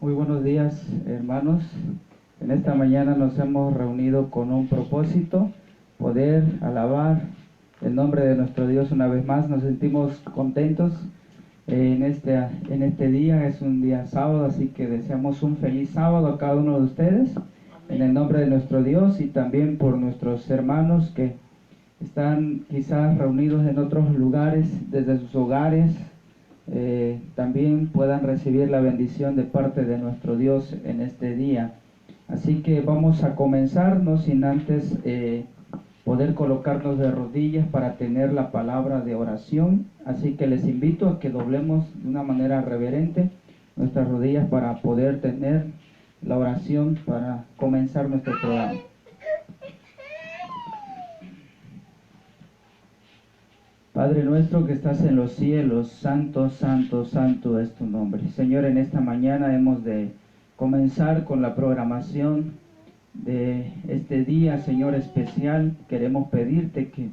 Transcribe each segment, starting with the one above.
Muy buenos días, hermanos. En esta mañana nos hemos reunido con un propósito, poder alabar el nombre de nuestro Dios una vez más. Nos sentimos contentos en este día. Es un día sábado, así que deseamos un feliz sábado a cada uno de ustedes. En el nombre de nuestro Dios y también por nuestros hermanos que están quizás reunidos en otros lugares, desde sus hogares, también puedan recibir la bendición de parte de nuestro Dios en este día. Así que vamos a comenzar, no sin antes poder colocarnos de rodillas para tener la palabra de oración. Así que les invito a que doblemos de una manera reverente nuestras rodillas para poder tener la oración para comenzar nuestro programa. Padre nuestro que estás en los cielos, santo, santo, santo es tu nombre. Señor, en esta mañana hemos de comenzar con la programación de este día, Señor, especial. Queremos pedirte que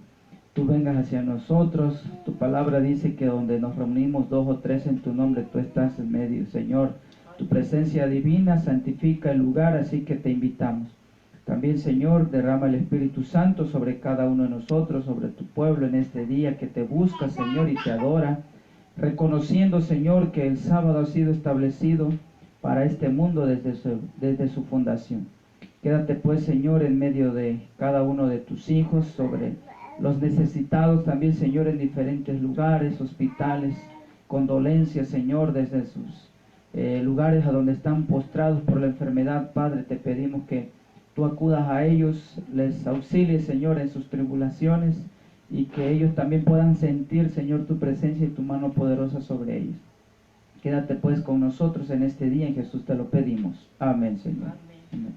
tú vengas hacia nosotros. Tu palabra dice que donde nos reunimos 2 o 3 en tu nombre, tú estás en medio, Señor. Tu presencia divina santifica el lugar, así que te invitamos. También, Señor, derrama el Espíritu Santo sobre cada uno de nosotros, sobre tu pueblo en este día que te busca, Señor, y te adora, reconociendo, Señor, que el sábado ha sido establecido para este mundo desde su fundación. Quédate, pues, Señor, en medio de cada uno de tus hijos, sobre los necesitados también, Señor, en diferentes lugares, hospitales, condolencias, Señor, desde sus lugares a donde están postrados por la enfermedad. Padre, te pedimos que tú acudas a ellos, les auxilies, Señor, en sus tribulaciones y que ellos también puedan sentir, Señor, tu presencia y tu mano poderosa sobre ellos. Quédate pues con nosotros en este día, en Jesús te lo pedimos. Amén, Señor. Amén.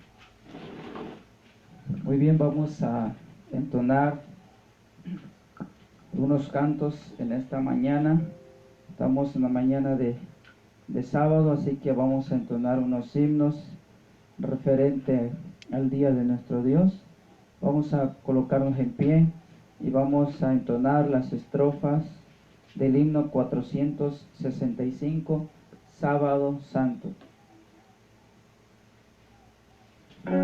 Muy bien, vamos a entonar unos cantos en esta mañana. Estamos en la mañana de sábado, así que vamos a entonar unos himnos referente al día de nuestro Dios. Vamos a colocarnos en pie y vamos a entonar las estrofas del himno 465, Sábado Santo. Vamos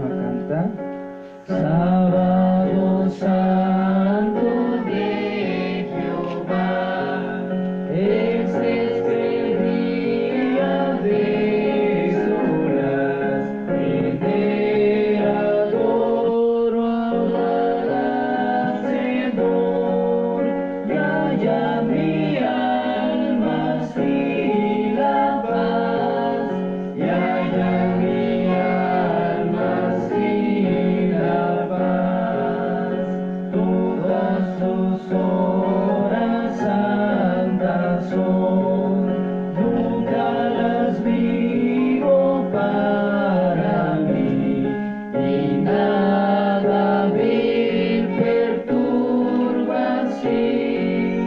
a cantar. Sábado Santo de Jehová, es este día de solas, en él adoro al Hacedor, y haya mi alma así la paz, y haya mi alma así la paz. Todas sus horas santas son, nunca las vivo para mí, y nada vil perturba así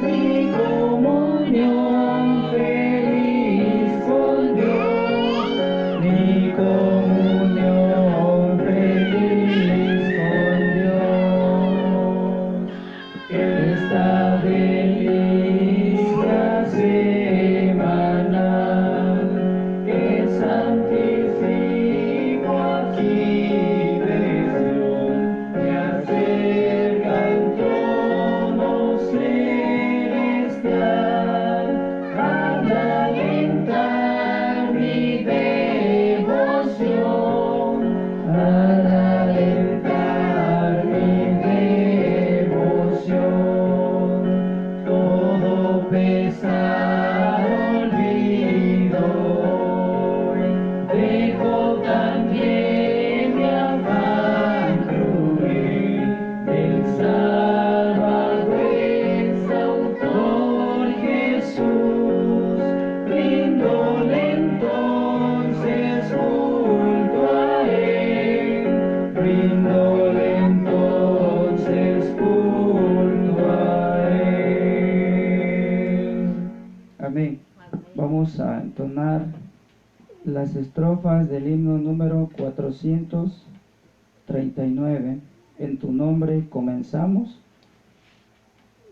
mi comunión feliz con Dios, mi comunión feliz con Dios. Esta delicia semanal que santifico aquí desde me acerca al trono celestial, al alentar mi devoción, al alentar mi devoción. Todo pesar olvido hoy, dejo también mi afán cruel, del Salvador exautor Jesús, ríndole entonces culto a él, ríndole entonces culto a él. Amén. Vamos a entonar las estrofas del himno número 439. En tu nombre comenzamos.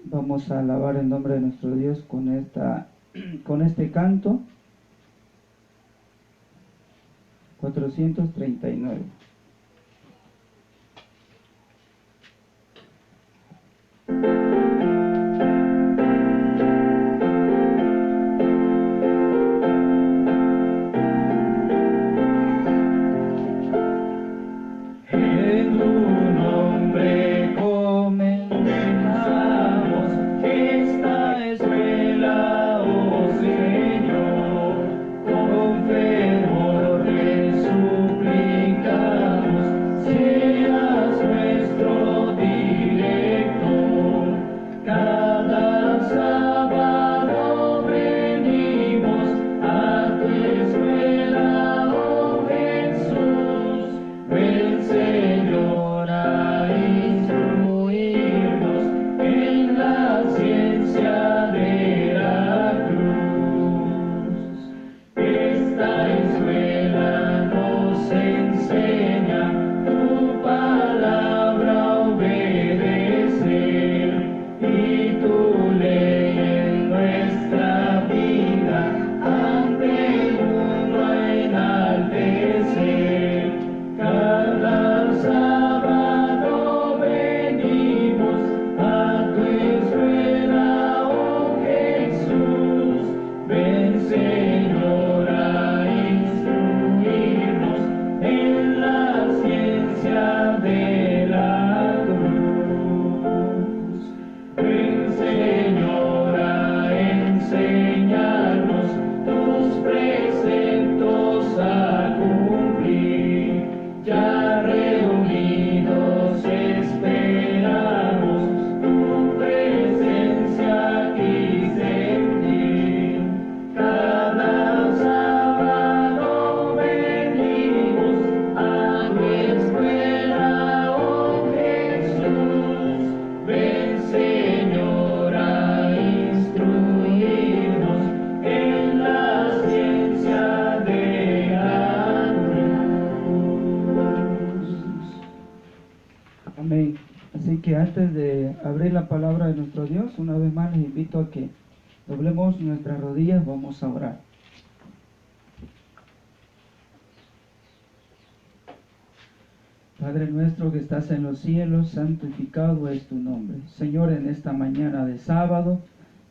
Vamos a alabar el nombre de nuestro Dios con este canto 439. Amén. Así que antes de abrir la palabra de nuestro Dios, una vez más les invito a que doblemos nuestras rodillas, vamos a orar. Padre nuestro que estás en los cielos, santificado es tu nombre. Señor, en esta mañana de sábado,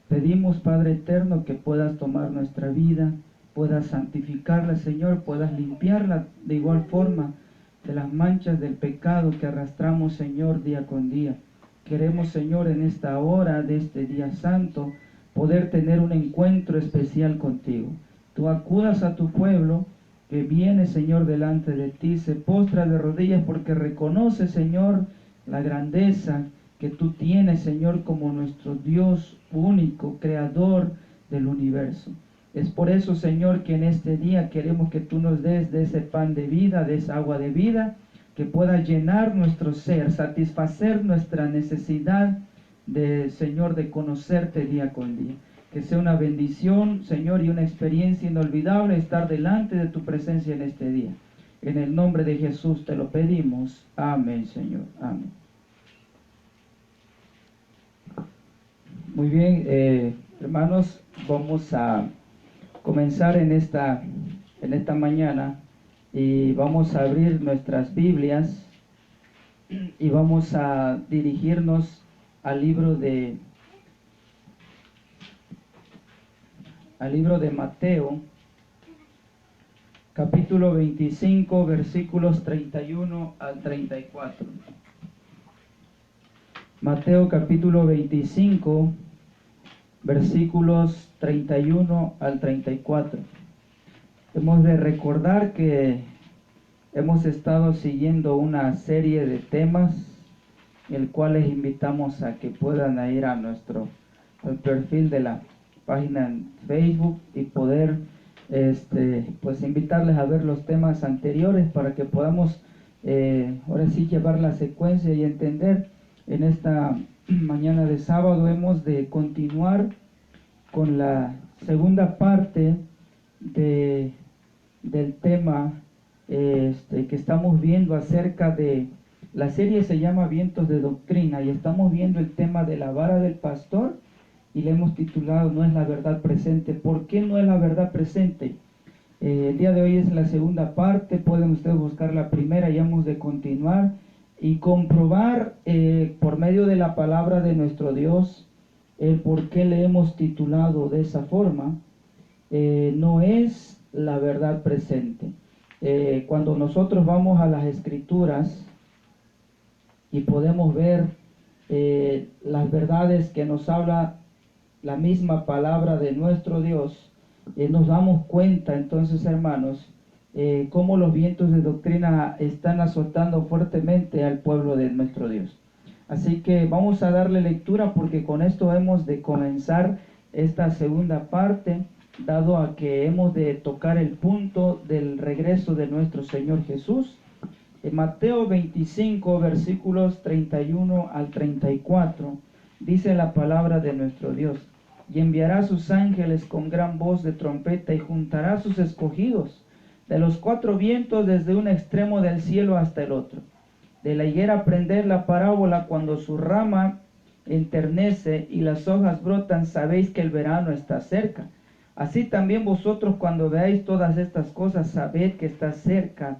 pedimos, Padre eterno, que puedas tomar nuestra vida, puedas santificarla, Señor, puedas limpiarla de igual forma de las manchas del pecado que arrastramos, Señor, día con día. Queremos, Señor, en esta hora de este día santo, poder tener un encuentro especial contigo. Tú acudas a tu pueblo que viene, Señor, delante de ti, se postra de rodillas porque reconoce, Señor, la grandeza que tú tienes, Señor, como nuestro Dios único, creador del universo. Es por eso, Señor, que en este día queremos que tú nos des de ese pan de vida, de esa agua de vida, que pueda llenar nuestro ser, satisfacer nuestra necesidad de, Señor, de conocerte día con día. Que sea una bendición, Señor, y una experiencia inolvidable estar delante de tu presencia en este día. En el nombre de Jesús te lo pedimos. Amén, Señor. Amén. Muy bien, hermanos, vamos a comenzar en esta mañana y vamos a abrir nuestras Biblias y vamos a dirigirnos al libro de Mateo, capítulo 25, versículos 31 al 34. Mateo capítulo 25, versículos 31 al 34. Hemos de recordar que hemos estado siguiendo una serie de temas, el cual les invitamos a que puedan ir al perfil de la página en Facebook y poder pues invitarles a ver los temas anteriores para que podamos ahora sí llevar la secuencia y entender. En esta mañana de sábado hemos de continuar con la segunda parte del tema que estamos viendo acerca de La serie se llama Vientos de Doctrina y estamos viendo el tema de la vara del pastor y le hemos titulado No es la verdad presente. ¿Por qué no es la verdad presente? El día de hoy es la segunda parte, pueden ustedes buscar la primera y hemos de continuar y comprobar por medio de la palabra de nuestro Dios el por qué le hemos titulado de esa forma. No es la verdad presente. Cuando nosotros vamos a las Escrituras y podemos ver las verdades que nos habla la misma palabra de nuestro Dios, nos damos cuenta entonces, hermanos, cómo los vientos de doctrina están azotando fuertemente al pueblo de nuestro Dios. Así que vamos a darle lectura porque con esto hemos de comenzar esta segunda parte, dado a que hemos de tocar el punto del regreso de nuestro Señor Jesús. En Mateo 25, versículos 31 al 34, dice la palabra de nuestro Dios: y enviará a sus ángeles con gran voz de trompeta, y juntará a sus escogidos de los cuatro vientos desde un extremo del cielo hasta el otro. De la higuera aprended la parábola: cuando su rama enternece y las hojas brotan, sabéis que el verano está cerca. Así también vosotros, cuando veáis todas estas cosas, sabed que está cerca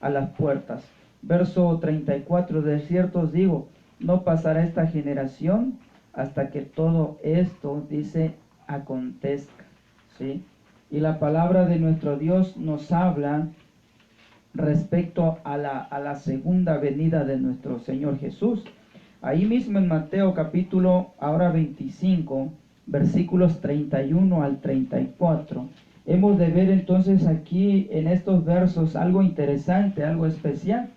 a las puertas. Verso 34, de cierto os digo, no pasará esta generación hasta que todo esto, dice, acontezca. ¿Sí? Y la palabra de nuestro Dios nos habla respecto a la segunda venida de nuestro Señor Jesús. Ahí mismo en Mateo capítulo ahora 25, versículos 31 al 34, hemos de ver entonces aquí en estos versos algo interesante, algo especial.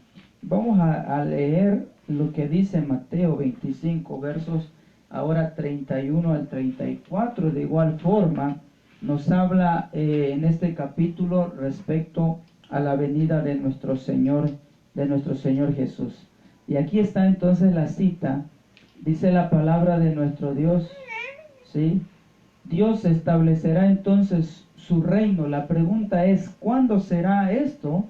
Vamos a leer lo que dice Mateo 25, versos ahora 31 al 34. De igual forma, nos habla en este capítulo respecto a la venida de nuestro Señor Jesús. Y aquí está entonces la cita. Dice la palabra de nuestro Dios, ¿sí? Dios establecerá entonces su reino. La pregunta es, ¿cuándo será esto?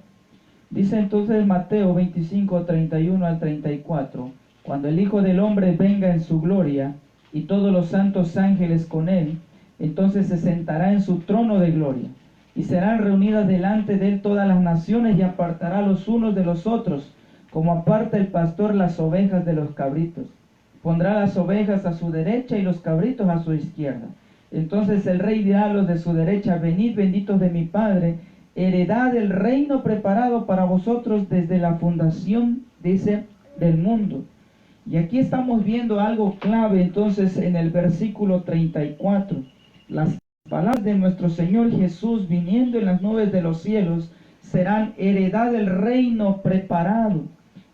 Dice entonces Mateo 25, 31 al 34, cuando el Hijo del Hombre venga en su gloria y todos los santos ángeles con él, entonces se sentará en su trono de gloria y serán reunidas delante de él todas las naciones, y apartará los unos de los otros, como aparta el pastor las ovejas de los cabritos. Pondrá las ovejas a su derecha y los cabritos a su izquierda. Entonces el rey dirá a los de su derecha: venid, benditos de mi Padre, heredad el reino preparado para vosotros desde la fundación, dice, del mundo. Y aquí estamos viendo algo clave entonces en el versículo 34. Las palabras de nuestro Señor Jesús viniendo en las nubes de los cielos serán heredad del reino preparado.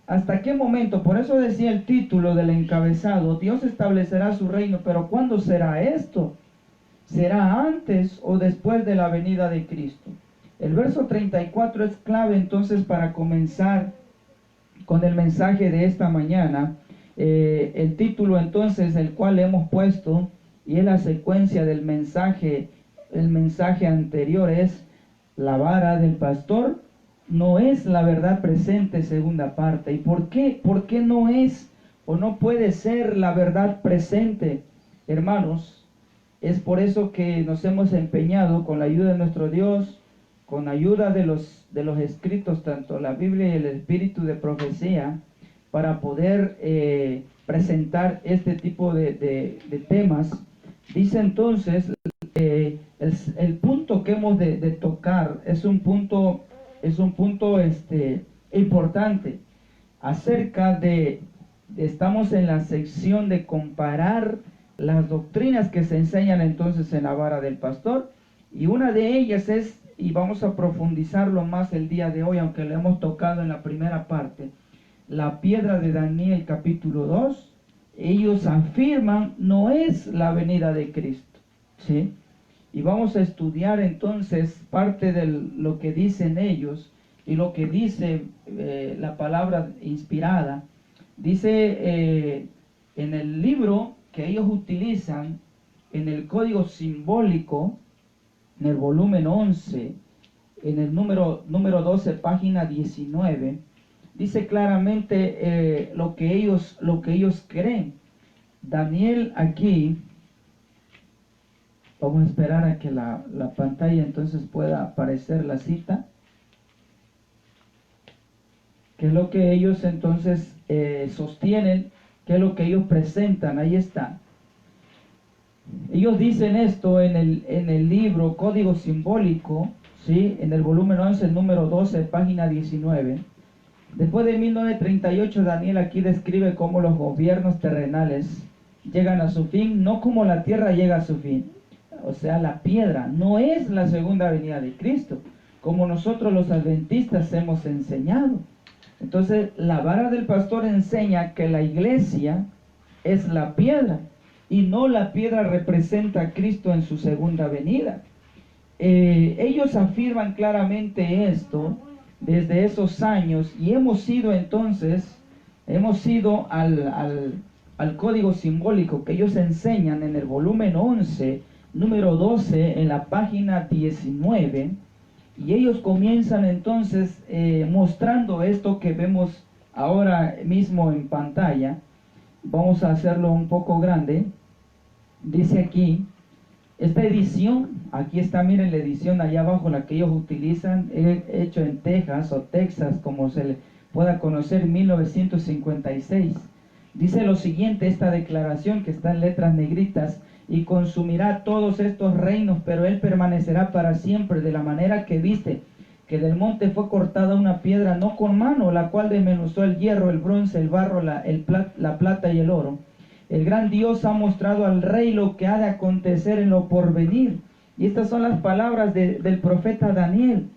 ¿Hasta qué momento? Por eso decía el título del encabezado: Dios establecerá su reino, pero ¿cuándo será esto? ¿Será antes o después de la venida de Cristo? El verso 34 es clave entonces para comenzar con el mensaje de esta mañana. El título entonces, el cual le hemos puesto, y es la secuencia del mensaje, el mensaje anterior, es la vara del pastor no es la verdad presente, segunda parte. ¿Y por qué? ¿Por qué no es o no puede ser la verdad presente, hermanos? Es por eso que nos hemos empeñado, con la ayuda de nuestro Dios, con ayuda de los escritos, tanto la Biblia y el espíritu de profecía, para poder presentar este tipo de temas. Dice entonces, el punto que hemos de tocar es un punto importante acerca de, estamos en la sección de comparar las doctrinas que se enseñan entonces en la vara del pastor, y una de ellas es, y vamos a profundizarlo más el día de hoy, aunque lo hemos tocado en la primera parte, la piedra de Daniel capítulo 2. Ellos afirman no es la venida de Cristo, ¿sí? Y vamos a estudiar entonces parte de lo que dicen ellos y lo que dice la palabra inspirada. Dice en el libro que ellos utilizan, en el código simbólico, en el volumen 11, en el número 12, página 19, dice claramente lo que ellos creen. Daniel aquí, vamos a esperar a que la pantalla entonces pueda aparecer la cita, que es lo que ellos entonces sostienen, que es lo que ellos presentan. Ahí está. Ellos dicen esto en el libro Código Simbólico, ¿sí? En el volumen 11, el número 12, página 19. Después de 1938, Daniel aquí describe cómo los gobiernos terrenales llegan a su fin, no como la tierra llega a su fin. O sea, la piedra no es la segunda venida de Cristo, como nosotros los adventistas hemos enseñado. Entonces, la vara del pastor enseña que la iglesia es la piedra, y no la piedra representa a Cristo en su segunda venida. Ellos afirman claramente esto desde esos años, y hemos ido al código simbólico que ellos enseñan en el volumen 11, número 12, en la página 19, y ellos comienzan entonces mostrando esto que vemos ahora mismo en pantalla. Vamos a hacerlo un poco grande. Dice aquí, esta edición, aquí está, miren la edición allá abajo, la que ellos utilizan, hecho en Texas o Texas, como se le pueda conocer, 1956. Dice lo siguiente, esta declaración que está en letras negritas: y consumirá todos estos reinos, pero él permanecerá para siempre, de la manera que viste que del monte fue cortada una piedra, no con mano, la cual desmenuzó el hierro, el bronce, el barro, la plata y el oro. El gran Dios ha mostrado al rey lo que ha de acontecer en lo porvenir. Y estas son las palabras del profeta Daniel,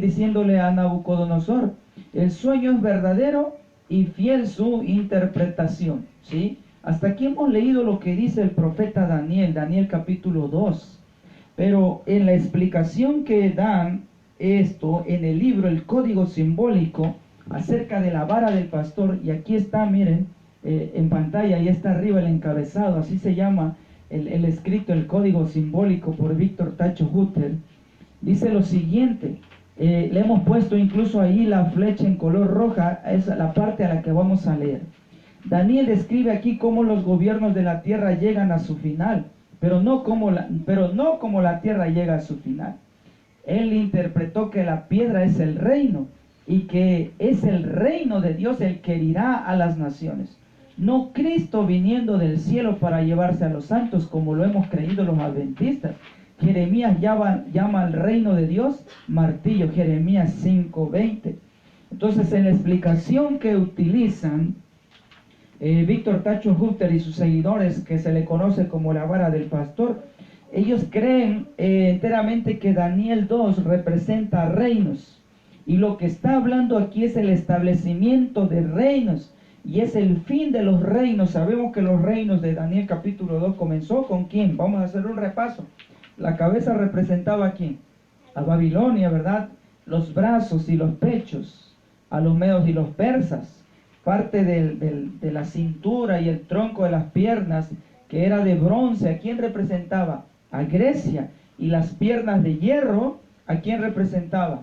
diciéndole a Nabucodonosor: el sueño es verdadero y fiel su interpretación. ¿Sí? Hasta aquí hemos leído lo que dice el profeta Daniel, Daniel capítulo 2. Pero en la explicación que dan esto en el libro, el código simbólico, acerca de la vara del pastor, y aquí está, miren, en pantalla, ahí está arriba el encabezado, así se llama el escrito, el código simbólico, por Víctor Tacho Hutter. Dice lo siguiente, le hemos puesto incluso ahí la flecha en color roja, es la parte a la que vamos a leer. Daniel describe aquí cómo los gobiernos de la tierra llegan a su final, pero no como la tierra llega a su final. Él interpretó que la piedra es el reino, y que es el reino de Dios el que herirá a las naciones. No Cristo viniendo del cielo para llevarse a los santos, como lo hemos creído los adventistas. Jeremías llama al reino de Dios martillo, Jeremías 5:20. Entonces, en la explicación que utilizan Víctor Tacho Hutter y sus seguidores, que se le conoce como la vara del pastor, ellos creen enteramente que Daniel 2 representa reinos, y lo que está hablando aquí es el establecimiento de reinos, y es el fin de los reinos. Sabemos que los reinos de Daniel capítulo 2 comenzó con ¿quién? Vamos a hacer un repaso. La cabeza representaba ¿a quién? A Babilonia, ¿verdad? Los brazos y los pechos a los medos y los persas. Parte de la cintura y el tronco de las piernas, que era de bronce, ¿a quién representaba? A Grecia. Y las piernas de hierro, ¿a quién representaba?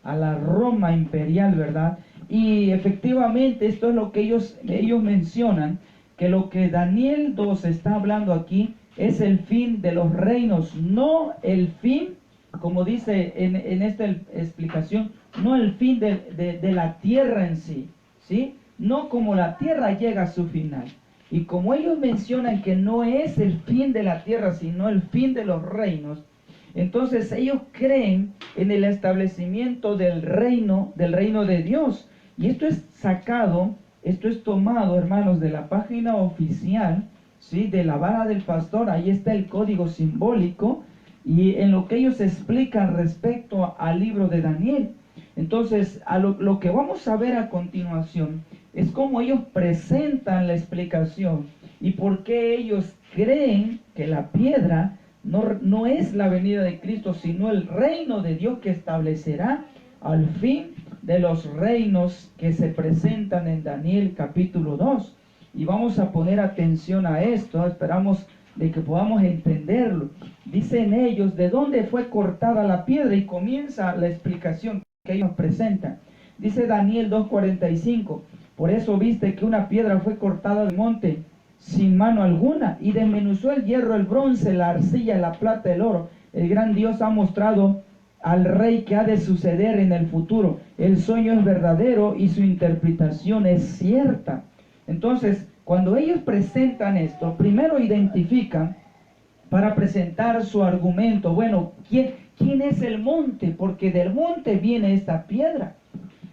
A la Roma imperial, ¿verdad? Y efectivamente esto es lo que ellos mencionan, que lo que Daniel 2 está hablando aquí es el fin de los reinos, no el fin, como dice en esta explicación, no el fin de la tierra en sí, ¿sí? No como la tierra llega a su final. Y como ellos mencionan que no es el fin de la tierra, sino el fin de los reinos, entonces ellos creen en el establecimiento del reino de Dios. Y esto es tomado, hermanos, de la página oficial, ¿sí?, de la vara del pastor. Ahí está el código simbólico, y en lo que ellos explican respecto al libro de Daniel. Entonces, lo que vamos a ver a continuación es cómo ellos presentan la explicación y por qué ellos creen que la piedra no es la venida de Cristo, sino el reino de Dios que establecerá al fin de los reinos que se presentan en Daniel capítulo 2. Y vamos a poner atención a esto, esperamos de que podamos entenderlo. Dicen ellos, ¿de dónde fue cortada la piedra? Y comienza la explicación que ellos presentan. Dice Daniel 2:45, por eso viste que una piedra fue cortada del monte sin mano alguna, y desmenuzó el hierro, el bronce, la arcilla, la plata, el oro. El gran Dios ha mostrado al rey que ha de suceder en el futuro. El sueño es verdadero y su interpretación es cierta. Entonces, cuando ellos presentan esto, primero identifican para presentar su argumento. Bueno, ¿quién es el monte? Porque del monte viene esta piedra.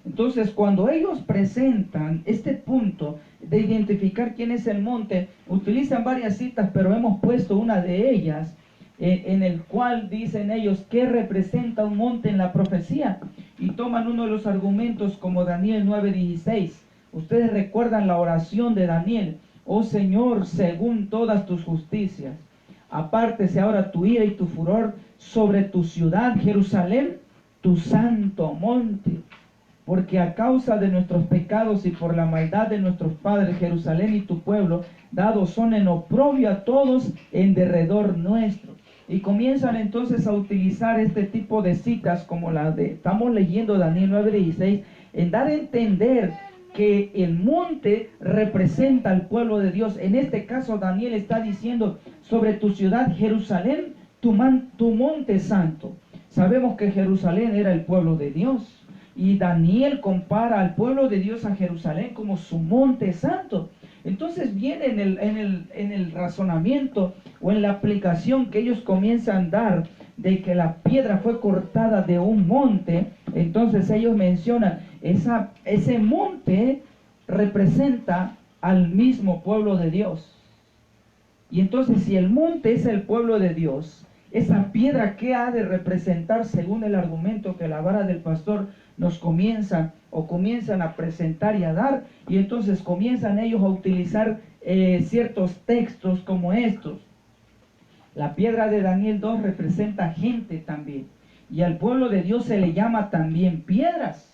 Entonces, cuando ellos presentan este punto de identificar quién es el monte, utilizan varias citas, pero hemos puesto una de ellas, en el cual dicen ellos qué representa un monte en la profecía, y toman uno de los argumentos como Daniel 9:16. Ustedes recuerdan la oración de Daniel: oh Señor, según todas tus justicias, apártese ahora tu ira y tu furor sobre tu ciudad, Jerusalén, tu santo monte. Porque a causa de nuestros pecados y por la maldad de nuestros padres, Jerusalén y tu pueblo, dados son en oprobio a todos en derredor nuestro. Y comienzan entonces a utilizar este tipo de citas como la de, estamos leyendo Daniel 9:16, en dar a entender que el monte representa al pueblo de Dios. En este caso Daniel está diciendo sobre tu ciudad, Jerusalén, tu monte santo. Sabemos que Jerusalén era el pueblo de Dios. Y Daniel compara al pueblo de Dios a Jerusalén como su monte santo. Entonces viene en el razonamiento o en la aplicación que ellos comienzan a dar de que la piedra fue cortada de un monte. Entonces ellos mencionan, ese monte representa al mismo pueblo de Dios. Y entonces si el monte es el pueblo de Dios, esa piedra, ¿qué ha de representar según el argumento que la vara del pastor nos comienzan a presentar y a dar? Y entonces comienzan ellos a utilizar ciertos textos como estos. La piedra de Daniel 2 representa gente también, y al pueblo de Dios se le llama también piedras.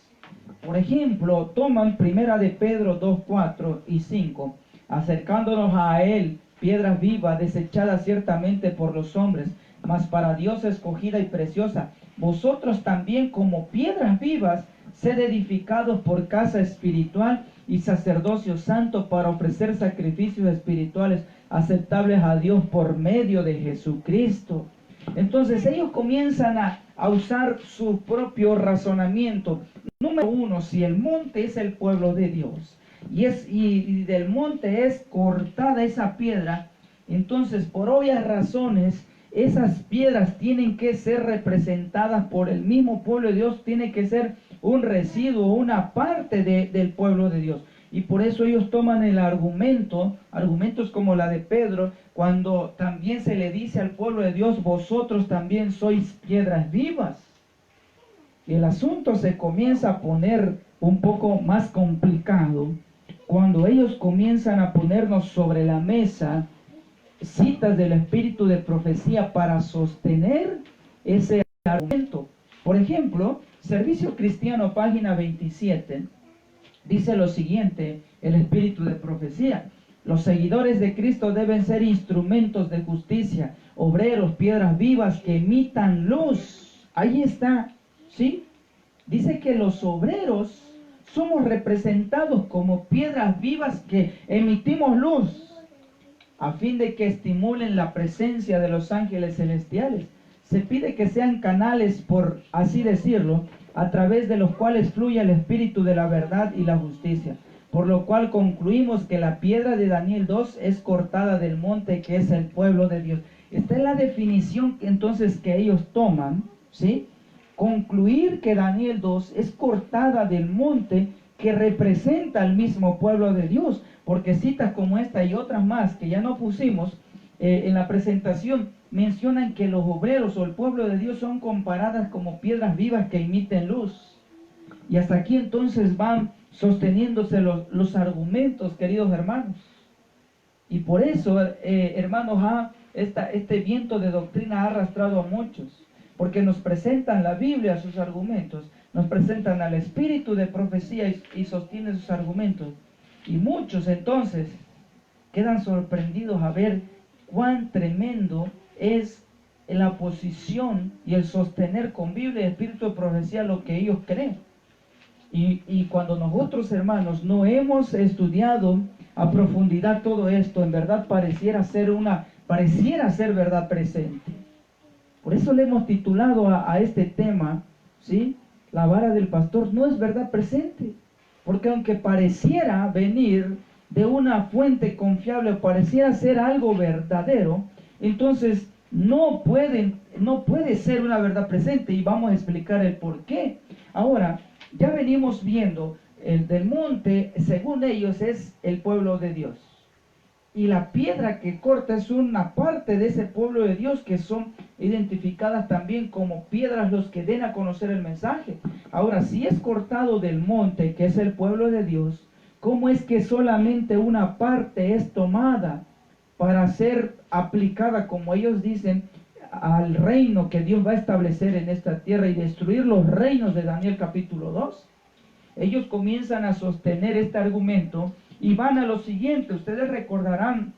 Por ejemplo, toman primera de Pedro 2, 4 y 5, acercándonos a él, piedras vivas, desechadas ciertamente por los hombres, mas para Dios escogida y preciosa. Vosotros también, como piedras vivas, sed edificados por casa espiritual y sacerdocio santo, para ofrecer sacrificios espirituales aceptables a Dios por medio de Jesucristo. Entonces ellos comienzan a usar su propio razonamiento. Número uno, si el monte es el pueblo de Dios y del monte es cortada esa piedra, entonces por obvias razones esas piedras tienen que ser representadas por el mismo pueblo de Dios, tiene que ser un residuo, una parte del pueblo de Dios. Y por eso ellos toman el argumentos como la de Pedro, cuando también se le dice al pueblo de Dios, vosotros también sois piedras vivas. Y el asunto se comienza a poner un poco más complicado cuando ellos comienzan a ponernos sobre la mesa citas del espíritu de profecía para sostener ese argumento. Por ejemplo, Servicio Cristiano, página 27, dice lo siguiente, el espíritu de profecía: los seguidores de Cristo deben ser instrumentos de justicia, obreros, piedras vivas que emitan luz. Ahí está, ¿sí? Dice que los obreros somos representados como piedras vivas que emitimos luz, a fin de que estimulen la presencia de los ángeles celestiales. Se pide que sean canales, por así decirlo, a través de los cuales fluye el espíritu de la verdad y la justicia. Por lo cual concluimos que la piedra de Daniel 2 es cortada del monte, que es el pueblo de Dios. Esta es la definición entonces que ellos toman, ¿sí? Concluir que Daniel 2 es cortada del monte que representa al mismo pueblo de Dios, porque citas como esta y otras más que ya no pusimos en la presentación mencionan que los obreros o el pueblo de Dios son comparadas como piedras vivas que emiten luz. Y hasta aquí entonces van sosteniéndose los argumentos, queridos hermanos. Y por eso, hermanos, este viento de doctrina ha arrastrado a muchos, porque nos presentan la Biblia, sus argumentos, nos presentan al espíritu de profecía y sostienen sus argumentos. Y muchos entonces quedan sorprendidos a ver cuán tremendo es la posición y el sostener con Biblia y espíritu de profecía lo que ellos creen. Y cuando nosotros, hermanos, no hemos estudiado a profundidad todo esto, en verdad pareciera ser verdad presente. Por eso le hemos titulado a este tema, ¿sí? La vara del pastor no es verdad presente. Porque aunque pareciera venir de una fuente confiable, pareciera ser algo verdadero, entonces no puede ser una verdad presente, y vamos a explicar el por qué. Ahora, ya venimos viendo, el del monte, según ellos, es el pueblo de Dios. Y la piedra que corta es una parte de ese pueblo de Dios, que son identificadas también como piedras los que den a conocer el mensaje. Ahora, si es cortado del monte, que es el pueblo de Dios, ¿cómo es que solamente una parte es tomada para ser aplicada, como ellos dicen, al reino que Dios va a establecer en esta tierra y destruir los reinos de Daniel capítulo 2? Ellos comienzan a sostener este argumento y van a lo siguiente. Ustedes recordarán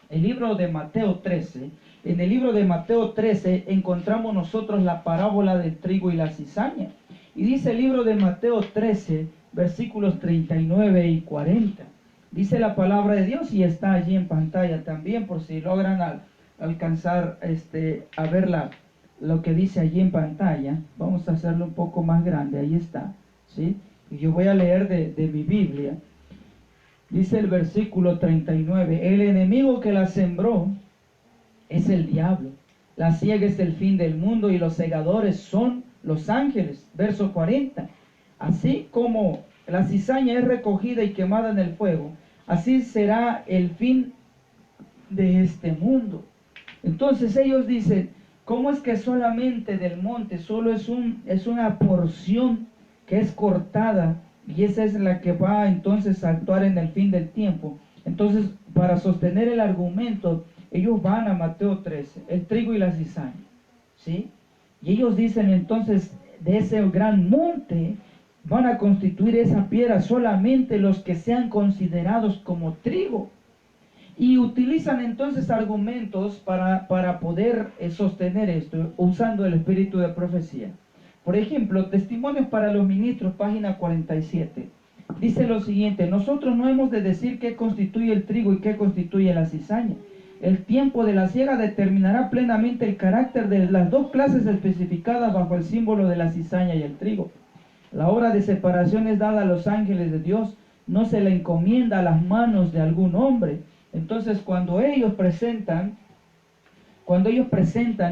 el libro de Mateo 13. En el libro de Mateo 13 encontramos nosotros la parábola del trigo y la cizaña. Y dice el libro de Mateo 13, versículos 39 y 40. Dice la palabra de Dios, y está allí en pantalla también, por si logran alcanzar a ver lo que dice allí en pantalla. Vamos a hacerlo un poco más grande, ahí está, ¿sí? Y yo voy a leer de mi Biblia. Dice el versículo 39, el enemigo que la sembró es el diablo. La siega es el fin del mundo y los segadores son los ángeles. Verso 40, así como la cizaña es recogida y quemada en el fuego, así será el fin de este mundo. Entonces ellos dicen, ¿cómo es que solamente del monte solo es una porción que es cortada, y esa es la que va entonces a actuar en el fin del tiempo? Entonces, para sostener el argumento, ellos van a Mateo 13, el trigo y la cizaña, ¿sí? Y ellos dicen entonces, de ese gran monte van a constituir esa piedra solamente los que sean considerados como trigo. Y utilizan entonces argumentos para poder sostener esto, usando el espíritu de profecía. Por ejemplo, Testimonios para los Ministros, página 47. Dice lo siguiente: nosotros no hemos de decir qué constituye el trigo y qué constituye la cizaña. El tiempo de la siega determinará plenamente el carácter de las dos clases especificadas bajo el símbolo de la cizaña y el trigo. La obra de separación es dada a los ángeles de Dios, no se la encomienda a las manos de algún hombre. Entonces, cuando ellos presentan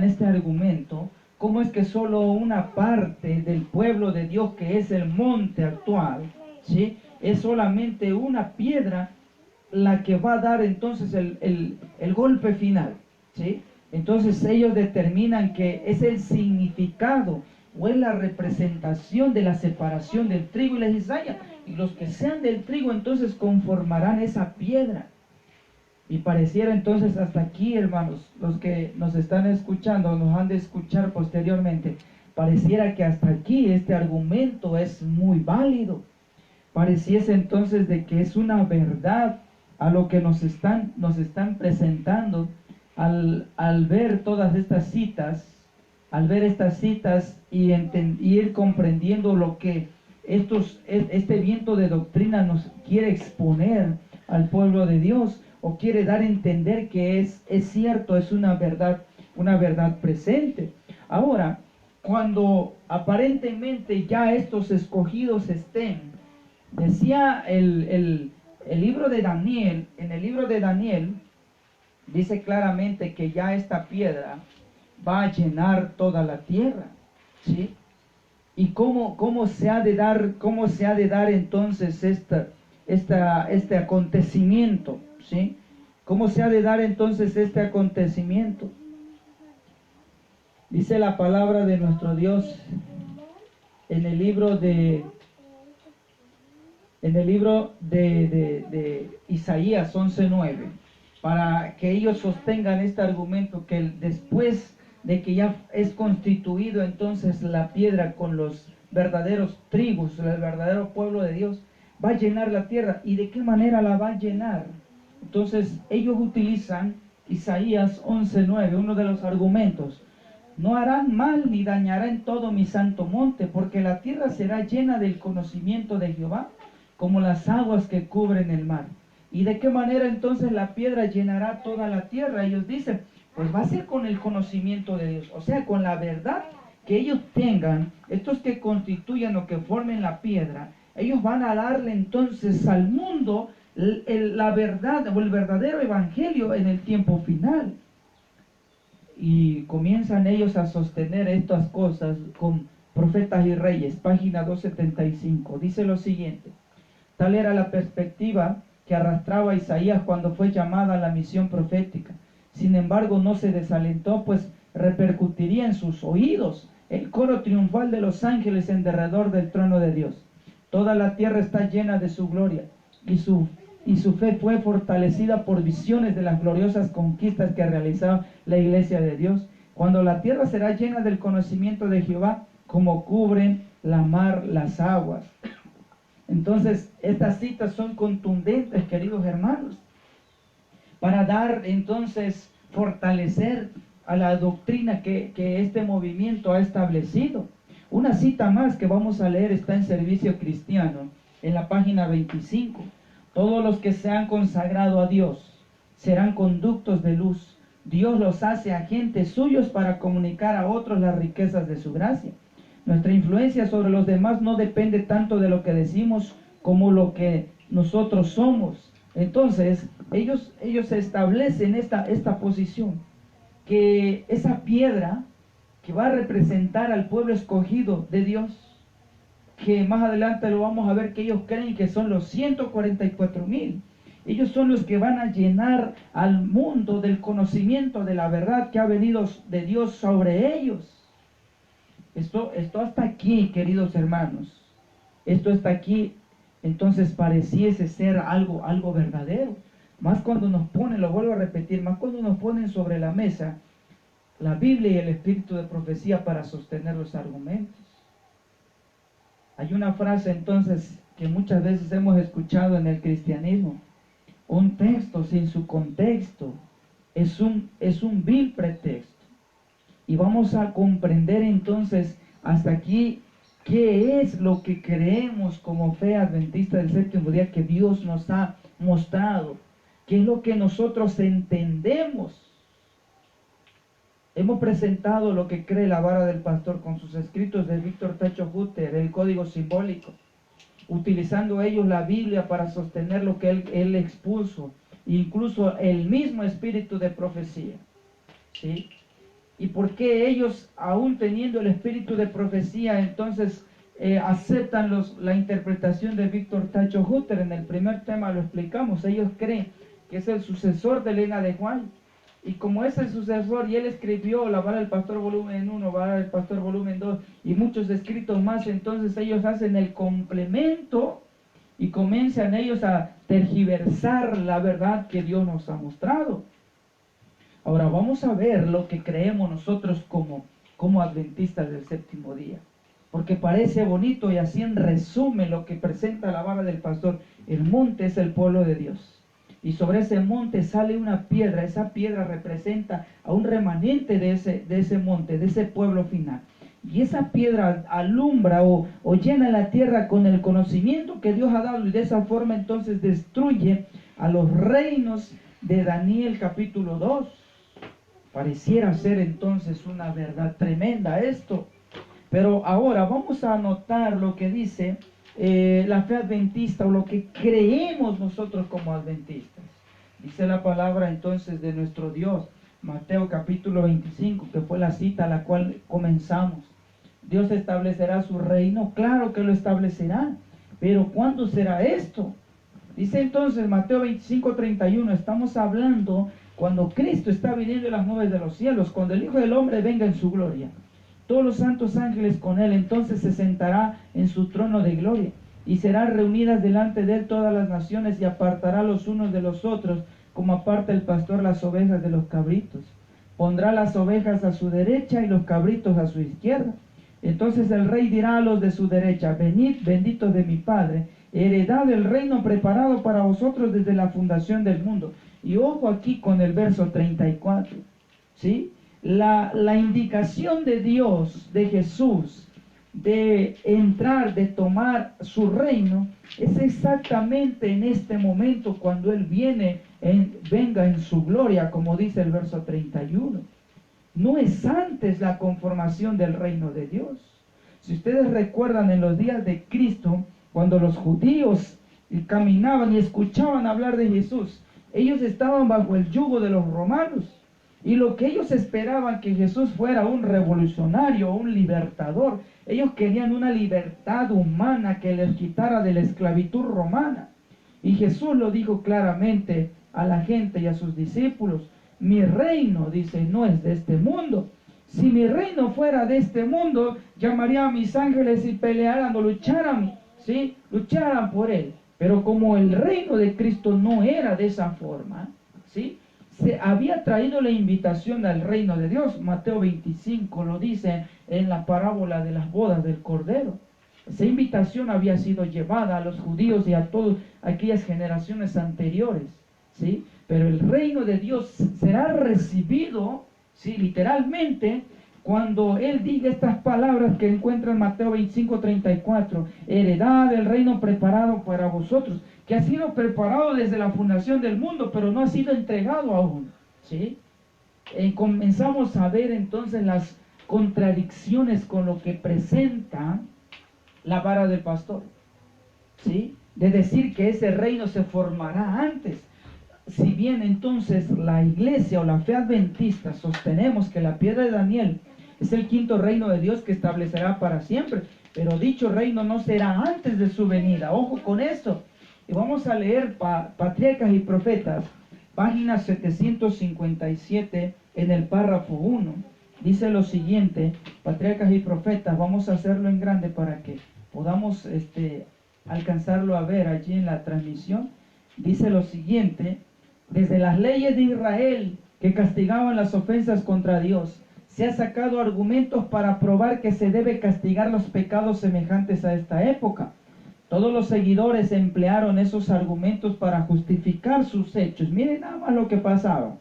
este argumento, ¿cómo es que solo una parte del pueblo de Dios, que es el monte actual, ¿sí?, es solamente una piedra la que va a dar entonces el golpe final, ¿sí? Entonces ellos determinan que es el significado o es la representación de la separación del trigo y la cizaña, y los que sean del trigo entonces conformarán esa piedra. Y pareciera entonces hasta aquí, hermanos, los que nos están escuchando, nos han de escuchar posteriormente, pareciera que hasta aquí este argumento es muy válido. Pareciese entonces de que es una verdad a lo que nos están presentando al ver todas estas citas, y ir comprendiendo lo que este viento de doctrina nos quiere exponer al pueblo de Dios, o quiere dar a entender que es cierto, es una verdad presente. Ahora, cuando aparentemente ya estos escogidos estén, decía el libro de Daniel, en el libro de Daniel, dice claramente que ya esta piedra va a llenar toda la tierra, ¿sí? Y cómo se ha de dar entonces este acontecimiento, ¿sí? ¿Cómo se ha de dar entonces este acontecimiento? Dice la palabra de nuestro Dios en el libro de Isaías 11:9, para que ellos sostengan este argumento, que después de que ya es constituido entonces la piedra con los verdaderos trigos, el verdadero pueblo de Dios, va a llenar la tierra. ¿Y de qué manera la va a llenar? Entonces ellos utilizan Isaías 11:9, uno de los argumentos. No harán mal ni dañará en todo mi santo monte, porque la tierra será llena del conocimiento de Jehová, como las aguas que cubren el mar. ¿Y de qué manera entonces la piedra llenará toda la tierra? Ellos dicen, pues va a ser con el conocimiento de Dios, o sea, con la verdad que ellos tengan, estos que constituyan o que formen la piedra, ellos van a darle entonces al mundo la verdad o el verdadero evangelio en el tiempo final. Y comienzan ellos a sostener estas cosas con Profetas y Reyes, página 275. Dice lo siguiente: tal era la perspectiva que arrastraba Isaías cuando fue llamada a la misión profética. Sin embargo, no se desalentó, pues repercutiría en sus oídos el coro triunfal de los ángeles en derredor del trono de Dios. Toda la tierra está llena de su gloria, y su fe fue fortalecida por visiones de las gloriosas conquistas que realizaba la iglesia de Dios. Cuando la tierra será llena del conocimiento de Jehová, como cubren la mar las aguas. Entonces, estas citas son contundentes, queridos hermanos, para dar entonces, fortalecer a la doctrina que este movimiento ha establecido. Una cita más que vamos a leer está en Servicio Cristiano, en la página 25. Todos los que se han consagrado a Dios serán conductos de luz. Dios los hace agentes suyos para comunicar a otros las riquezas de su gracia. Nuestra influencia sobre los demás no depende tanto de lo que decimos como lo que nosotros somos. Entonces, ellos establecen esta posición, que esa piedra que va a representar al pueblo escogido de Dios, que más adelante lo vamos a ver, que ellos creen que son los 144,000. Ellos son los que van a llenar al mundo del conocimiento de la verdad que ha venido de Dios sobre ellos. Esto hasta aquí, queridos hermanos. Esto hasta aquí, entonces pareciese ser algo verdadero. Más cuando nos ponen, lo vuelvo a repetir, más cuando nos ponen sobre la mesa la Biblia y el espíritu de profecía para sostener los argumentos. Hay una frase entonces que muchas veces hemos escuchado en el cristianismo: un texto sin su contexto es un vil pretexto. Y vamos a comprender entonces hasta aquí qué es lo que creemos como fe adventista del séptimo día que Dios nos ha mostrado, qué es lo que nosotros entendemos. Hemos presentado lo que cree la vara del pastor con sus escritos de Víctor Tacho Hutter, el código simbólico, utilizando ellos la Biblia para sostener lo que él expuso, incluso el mismo espíritu de profecía, ¿sí? ¿Y por qué ellos, aún teniendo el espíritu de profecía, entonces aceptan la interpretación de Víctor Tacho Hutter? En el primer tema lo explicamos. Ellos creen que es el sucesor de Elena de White. Y como es el sucesor, y él escribió la vara del pastor volumen 1, vara del pastor volumen 2 y muchos escritos más, entonces ellos hacen el complemento y comienzan ellos a tergiversar la verdad que Dios nos ha mostrado. Ahora vamos a ver lo que creemos nosotros como adventistas del séptimo día, porque parece bonito y así en resumen lo que presenta la vara del pastor. El monte es el pueblo de Dios. Y sobre ese monte sale una piedra. Esa piedra representa a un remanente de ese monte, de ese pueblo final. Y esa piedra alumbra o llena la tierra con el conocimiento que Dios ha dado. Y de esa forma entonces destruye a los reinos de Daniel capítulo 2. Pareciera ser entonces una verdad tremenda esto. Pero ahora vamos a anotar lo que dice la fe adventista, o lo que creemos nosotros como adventistas. Dice la palabra entonces de nuestro Dios, Mateo capítulo 25, que fue la cita a la cual comenzamos. Dios establecerá su reino, claro que lo establecerá, pero ¿cuándo será esto? Dice entonces Mateo 25, 31, estamos hablando cuando Cristo está viniendo en las nubes de los cielos, cuando el Hijo del Hombre venga en su gloria. Todos los santos ángeles con él, entonces se sentará en su trono de gloria, y serán reunidas delante de él todas las naciones, y apartará los unos de los otros, como aparta el pastor las ovejas de los cabritos. Pondrá las ovejas a su derecha y los cabritos a su izquierda. Entonces el rey dirá a los de su derecha: venid, benditos de mi Padre, heredad el reino preparado para vosotros desde la fundación del mundo. Y ojo aquí con el verso 34, ¿sí? la indicación de Dios, de Jesús, de entrar, de tomar su reino, es exactamente en este momento cuando Él venga en su gloria, como dice el verso 31. No es antes la conformación del reino de Dios. Si ustedes recuerdan en los días de Cristo, cuando los judíos caminaban y escuchaban hablar de Jesús, ellos estaban bajo el yugo de los romanos. Y lo que ellos esperaban que Jesús fuera un revolucionario, un libertador. Ellos querían una libertad humana que les quitara de la esclavitud romana. Y Jesús lo dijo claramente a la gente y a sus discípulos. Mi reino, dice, no es de este mundo. Si mi reino fuera de este mundo, llamaría a mis ángeles y pelearan o lucharan, ¿sí? Lucharan por él. Pero como el reino de Cristo no era de esa forma, ¿sí? Se había traído la invitación al reino de Dios. Mateo 25 lo dice en la parábola de las bodas del Cordero. Esa invitación había sido llevada a los judíos y a todas aquellas generaciones anteriores, ¿sí? Pero el reino de Dios será recibido, ¿sí? Literalmente, cuando Él diga estas palabras que encuentra en Mateo 25:34, heredad del reino preparado para vosotros, que ha sido preparado desde la fundación del mundo, pero no ha sido entregado aún, ¿sí? Comenzamos a ver entonces las contradicciones con lo que presenta la vara del pastor, ¿sí? De decir que ese reino se formará antes. Si bien entonces la iglesia o la fe adventista sostenemos que la piedra de Daniel es el quinto reino de Dios que establecerá para siempre, pero dicho reino no será antes de su venida. Ojo con esto. Y vamos a leer Patriarcas y Profetas, página 757 en el párrafo 1. Dice lo siguiente, Patriarcas y Profetas, vamos a hacerlo en grande para que podamos alcanzarlo a ver allí en la transmisión. Dice lo siguiente: desde las leyes de Israel que castigaban las ofensas contra Dios, se ha sacado argumentos para probar que se debe castigar los pecados semejantes a esta época. Todos los seguidores emplearon esos argumentos para justificar sus hechos. Miren nada más lo que pasaba.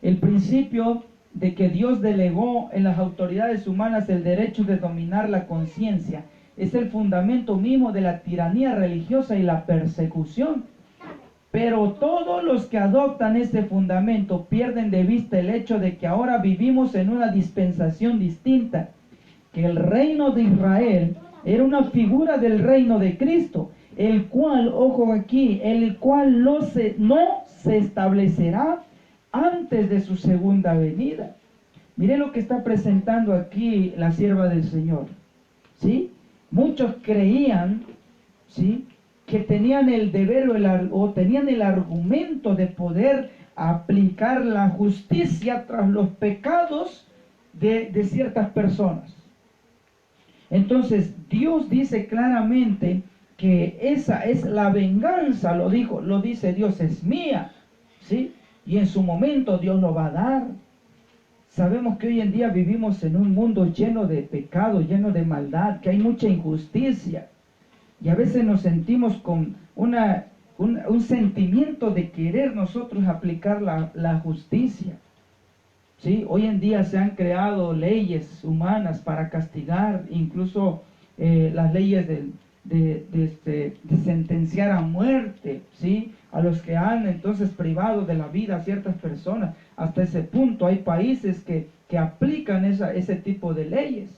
El principio de que Dios delegó en las autoridades humanas el derecho de dominar la conciencia es el fundamento mismo de la tiranía religiosa y la persecución. Pero todos los que adoptan este fundamento pierden de vista el hecho de que ahora vivimos en una dispensación distinta, que el reino de Israel era una figura del reino de Cristo, el cual, ojo aquí, el cual no se establecerá antes de su segunda venida. Mire lo que está presentando aquí la sierva del Señor, ¿sí? Muchos creían, ¿sí?, que tenían el deber o tenían el argumento de poder aplicar la justicia tras los pecados de ciertas personas. Entonces Dios dice claramente que esa es la venganza, lo dice Dios, es mía, ¿sí? Y en su momento Dios lo va a dar. Sabemos que hoy en día vivimos en un mundo lleno de pecado, lleno de maldad, que hay mucha injusticia. Y a veces nos sentimos con un sentimiento de querer nosotros aplicar la justicia, ¿sí? Hoy en día se han creado leyes humanas para castigar, incluso las leyes de sentenciar a muerte, ¿sí?, a los que han entonces privado de la vida a ciertas personas. Hasta ese punto hay países que aplican ese tipo de leyes.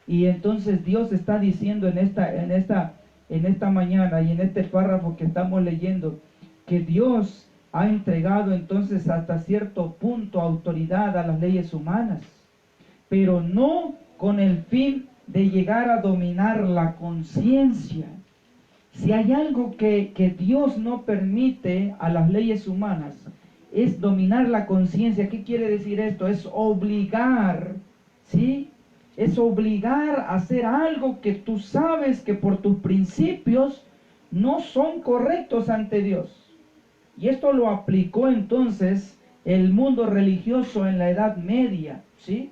Y entonces Dios está diciendo en esta mañana y en este párrafo que estamos leyendo, que Dios ha entregado entonces hasta cierto punto autoridad a las leyes humanas, pero no con el fin de llegar a dominar la conciencia. Si hay algo que Dios no permite a las leyes humanas, es dominar la conciencia. ¿Qué quiere decir esto? Es obligar, ¿sí?, es obligar a hacer algo que tú sabes que por tus principios no son correctos ante Dios. Y esto lo aplicó entonces el mundo religioso en la Edad Media, ¿sí?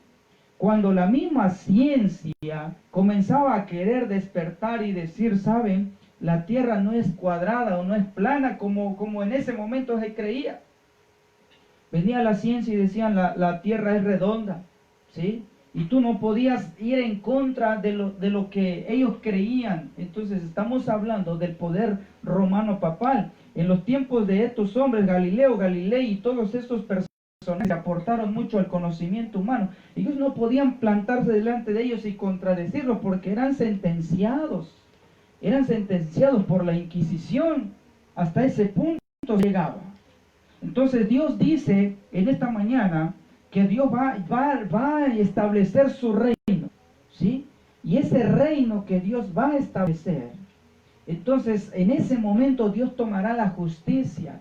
Cuando la misma ciencia comenzaba a querer despertar y decir, ¿saben?, la tierra no es cuadrada o no es plana como en ese momento se creía. Venía la ciencia y decían la tierra es redonda, ¿sí? Y tú no podías ir en contra de lo que ellos creían. Entonces estamos hablando del poder romano papal. En los tiempos de estos hombres, Galileo, Galilei y todos estos personajes que aportaron mucho al conocimiento humano, ellos no podían plantarse delante de ellos y contradecirlos porque eran sentenciados por la Inquisición. Hasta ese punto llegaba. Entonces Dios dice en esta mañana que Dios va a establecer su reino, ¿sí? Y ese reino que Dios va a establecer, entonces en ese momento Dios tomará la justicia,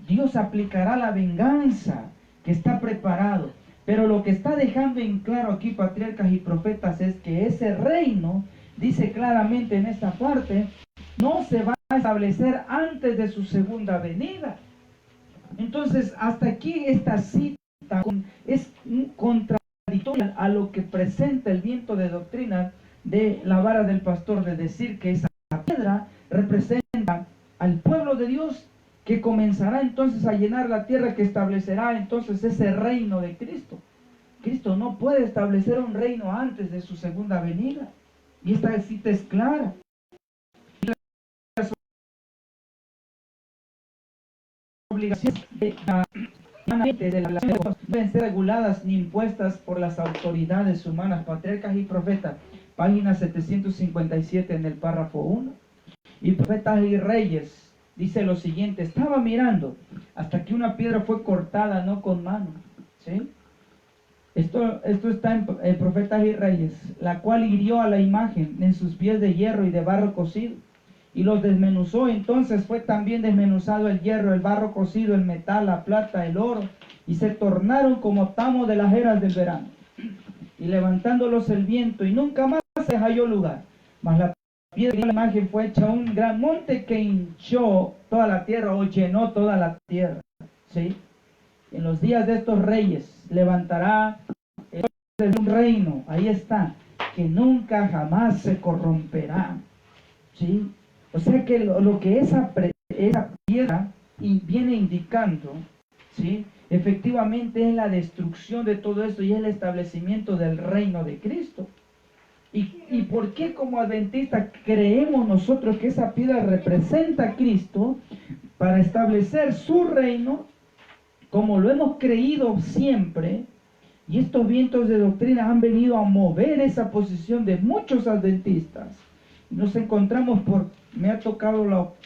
Dios aplicará la venganza que está preparado. Pero lo que está dejando en claro aquí patriarcas y profetas es que ese reino, dice claramente en esta parte, no se va a establecer antes de su segunda venida. Entonces, hasta aquí esta cita es contradictoria a lo que presenta el viento de doctrina de la vara del pastor, de decir que esa piedra representa al pueblo de Dios que comenzará entonces a llenar la tierra, que establecerá entonces ese reino de Cristo. Cristo no puede establecer un reino antes de su segunda venida. Y esta cita es clara. Obligaciones de la deben ser reguladas ni impuestas por las autoridades humanas, patriarcas y profetas. Página 757 en el párrafo 1. Y profetas y reyes, dice lo siguiente: estaba mirando hasta que una piedra fue cortada, no con mano. ¿Sí? Esto está en Profetas y Reyes, la cual hirió a la imagen en sus pies de hierro y de barro cocido, y los desmenuzó. Entonces fue también desmenuzado el hierro, el barro cocido, el metal, la plata, el oro, y se tornaron como tamo de las eras del verano. Y levantándolos el viento, y nunca más se halló lugar. Mas la piedra de la imagen fue hecha un gran monte que hinchó toda la tierra, o llenó toda la tierra. ¿Sí? En los días de estos reyes levantará un reino, ahí está, que nunca jamás se corromperá. ¿Sí? O sea que lo que esa piedra viene indicando, ¿sí?, efectivamente es la destrucción de todo esto y es el establecimiento del reino de Cristo. ¿Y por qué como adventistas creemos nosotros que esa piedra representa a Cristo para establecer su reino, como lo hemos creído siempre? Y estos vientos de doctrina han venido a mover esa posición de muchos adventistas. Nos encontramos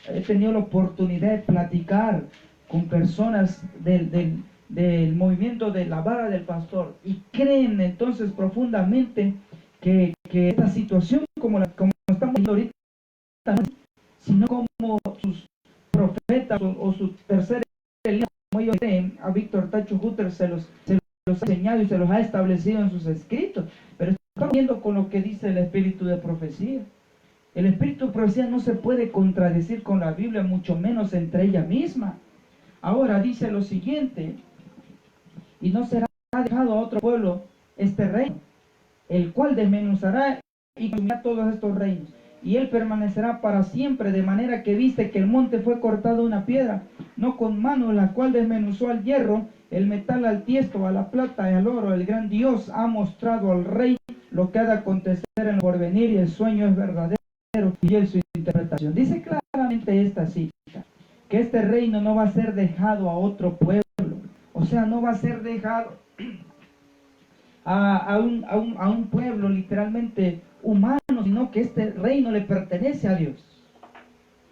he tenido la oportunidad de platicar con personas del movimiento de la vara del pastor, y creen entonces profundamente que esta situación como estamos viendo ahorita, sino como sus profetas o su tercera línea, como ellos creen, a Víctor Tacho Hutter se los ha enseñado y se los ha establecido en sus escritos. Pero estamos viendo con lo que dice el espíritu de profecía. El espíritu de profecía no se puede contradecir con la Biblia, mucho menos entre ella misma. Ahora dice lo siguiente: y no será dejado a otro pueblo este reino, el cual desmenuzará y consumirá todos estos reinos, y él permanecerá para siempre, de manera que viste que el monte fue cortado una piedra, no con mano, la cual desmenuzó al hierro, el metal al tiesto, a la plata y al oro. El gran Dios ha mostrado al rey lo que ha de acontecer en el porvenir, y el sueño es verdadero y él su interpretación. Dice claramente esta cita, que este reino no va a ser dejado a otro pueblo, o sea, no va a ser dejado a un pueblo literalmente humano, sino que este reino le pertenece a Dios.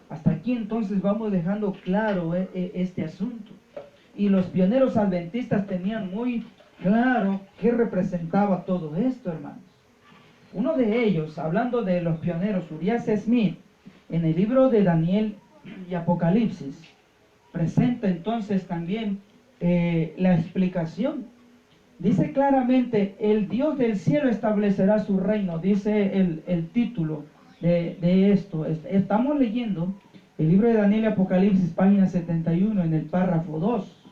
Hasta aquí entonces vamos dejando claro este asunto. Y los pioneros adventistas tenían muy claro qué representaba todo esto, hermanos. Uno de ellos, hablando de los pioneros, Urias Smith, en el libro de Daniel y Apocalipsis, presenta entonces también la explicación. Dice claramente: el Dios del cielo establecerá su reino, dice el título de esto. Estamos leyendo el libro de Daniel y Apocalipsis, página 71, en el párrafo 2.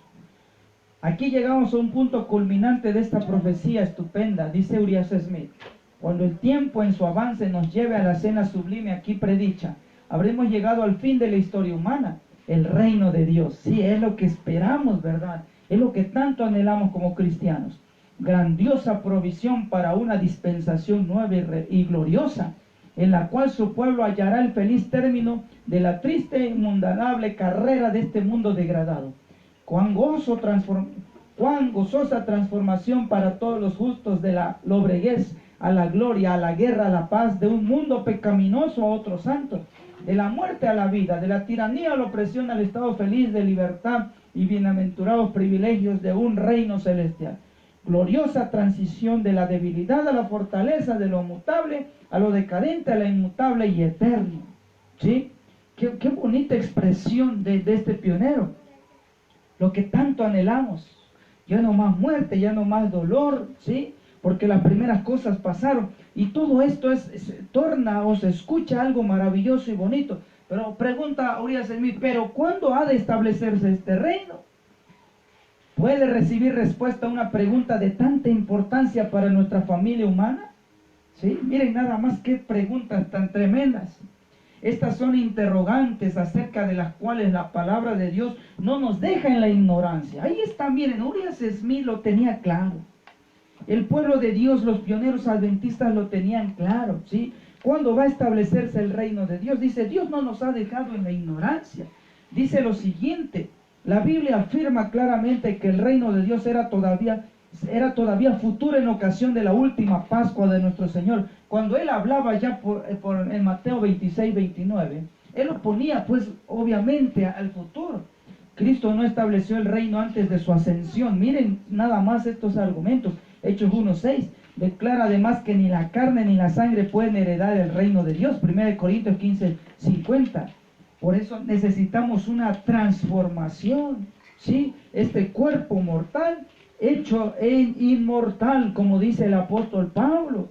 Aquí llegamos a un punto culminante de esta profecía estupenda. Dice Urias Smith: cuando el tiempo en su avance nos lleve a la cena sublime aquí predicha, habremos llegado al fin de la historia humana, el reino de Dios. Sí, es lo que esperamos, ¿verdad? Es lo que tanto anhelamos como cristianos. Grandiosa provisión para una dispensación nueva y gloriosa, en la cual su pueblo hallará el feliz término de la triste y mundanable carrera de este mundo degradado. Cuán gozosa transformación para todos los justos, de la lobreguez a la gloria, a la guerra, a la paz, de un mundo pecaminoso a otro santo, de la muerte a la vida, de la tiranía a la opresión al estado feliz de libertad y bienaventurados privilegios de un reino celestial. Gloriosa transición de la debilidad a la fortaleza, de lo mutable a lo decadente, a lo inmutable y eterno. ¿Sí? Qué bonita expresión de este pionero. Lo que tanto anhelamos. Ya no más muerte, ya no más dolor, ¿sí? Porque las primeras cosas pasaron. Y todo esto torna o se escucha algo maravilloso y bonito. Pero pregunta Urias Smith, ¿pero cuándo ha de establecerse este reino? ¿Puede recibir respuesta a una pregunta de tanta importancia para nuestra familia humana? ¿Sí? Miren nada más qué preguntas tan tremendas. Estas son interrogantes acerca de las cuales la palabra de Dios no nos deja en la ignorancia. Ahí está, miren, Urias Smith lo tenía claro. El pueblo de Dios, los pioneros adventistas lo tenían claro, ¿sí? ¿Cuándo va a establecerse el reino de Dios? Dice, Dios no nos ha dejado en la ignorancia. Dice lo siguiente, la Biblia afirma claramente que el reino de Dios era todavía futuro en ocasión de la última Pascua de nuestro Señor. Cuando Él hablaba ya en Mateo 26, 29, Él lo ponía pues obviamente al futuro. Cristo no estableció el reino antes de su ascensión. Miren nada más estos argumentos. Hechos 1:6 declara además que ni la carne ni la sangre pueden heredar el reino de Dios. 1 Corintios 15:50. Por eso necesitamos una transformación, ¿sí? Este cuerpo mortal hecho en inmortal, como dice el apóstol Pablo.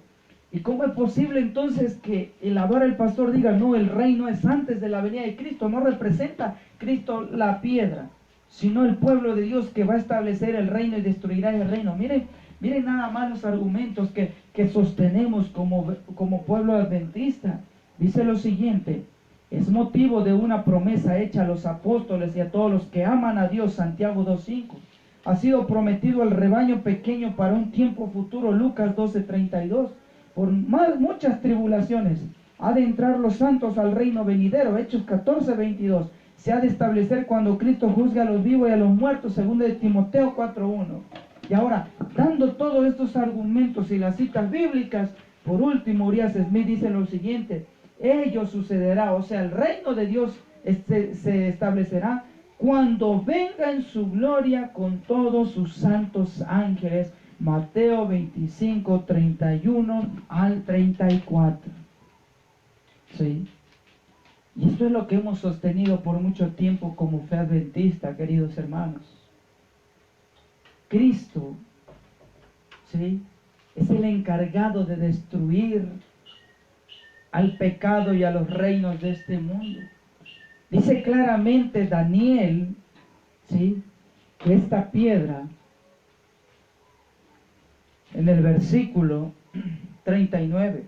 ¿Y cómo es posible entonces que ahora el pastor diga, no, el reino es antes de la venida de Cristo? No representa Cristo la piedra, sino el pueblo de Dios que va a establecer el reino y destruirá el reino. Miren nada más los argumentos que sostenemos como pueblo adventista. Dice lo siguiente, es motivo de una promesa hecha a los apóstoles y a todos los que aman a Dios, Santiago 2:5. Ha sido prometido al rebaño pequeño para un tiempo futuro, Lucas 12:32. Por muchas tribulaciones ha de entrar los santos al reino venidero, Hechos 14:22. Se ha de establecer cuando Cristo juzgue a los vivos y a los muertos, 2 de Timoteo 4:1. Y ahora, dando todos estos argumentos y las citas bíblicas, por último, Urias Smith dice lo siguiente, ello sucederá, o sea, el reino de Dios se establecerá cuando venga en su gloria con todos sus santos ángeles. Mateo 25, 31 al 34. ¿Sí? Y esto es lo que hemos sostenido por mucho tiempo como fe adventista, queridos hermanos. Cristo, ¿sí?, es el encargado de destruir al pecado y a los reinos de este mundo. Dice claramente Daniel, ¿sí?, que esta piedra, en el versículo 39,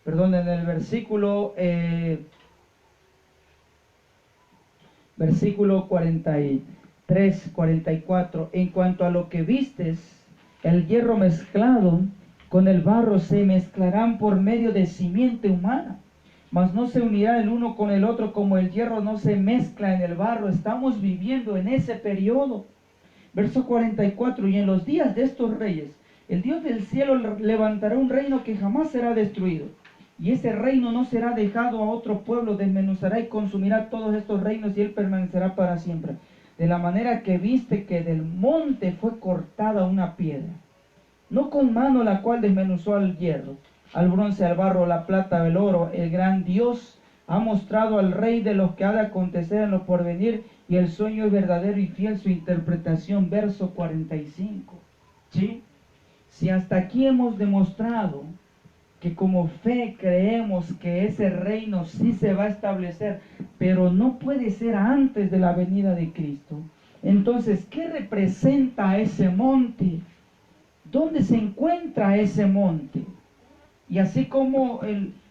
perdón, en el versículo 43, 44, en cuanto a lo que vistes, el hierro mezclado con el barro se mezclarán por medio de simiente humana, mas no se unirá el uno con el otro como el hierro no se mezcla en el barro. Estamos viviendo en ese periodo. Verso 44, y en los días de estos reyes, el Dios del cielo levantará un reino que jamás será destruido. Y ese reino no será dejado a otro pueblo, desmenuzará y consumirá todos estos reinos y él permanecerá para siempre. De la manera que viste que del monte fue cortada una piedra, no con mano la cual desmenuzó al hierro, al bronce, al barro, la plata, el oro, el gran Dios ha mostrado al rey de los que ha de acontecer en lo porvenir, y el sueño es verdadero y fiel su interpretación. Verso 45. ¿Sí? Si hasta aquí hemos demostrado que como fe creemos que ese reino sí se va a establecer, pero no puede ser antes de la venida de Cristo, entonces, ¿qué representa ese monte? ¿Dónde se encuentra ese monte? Y así como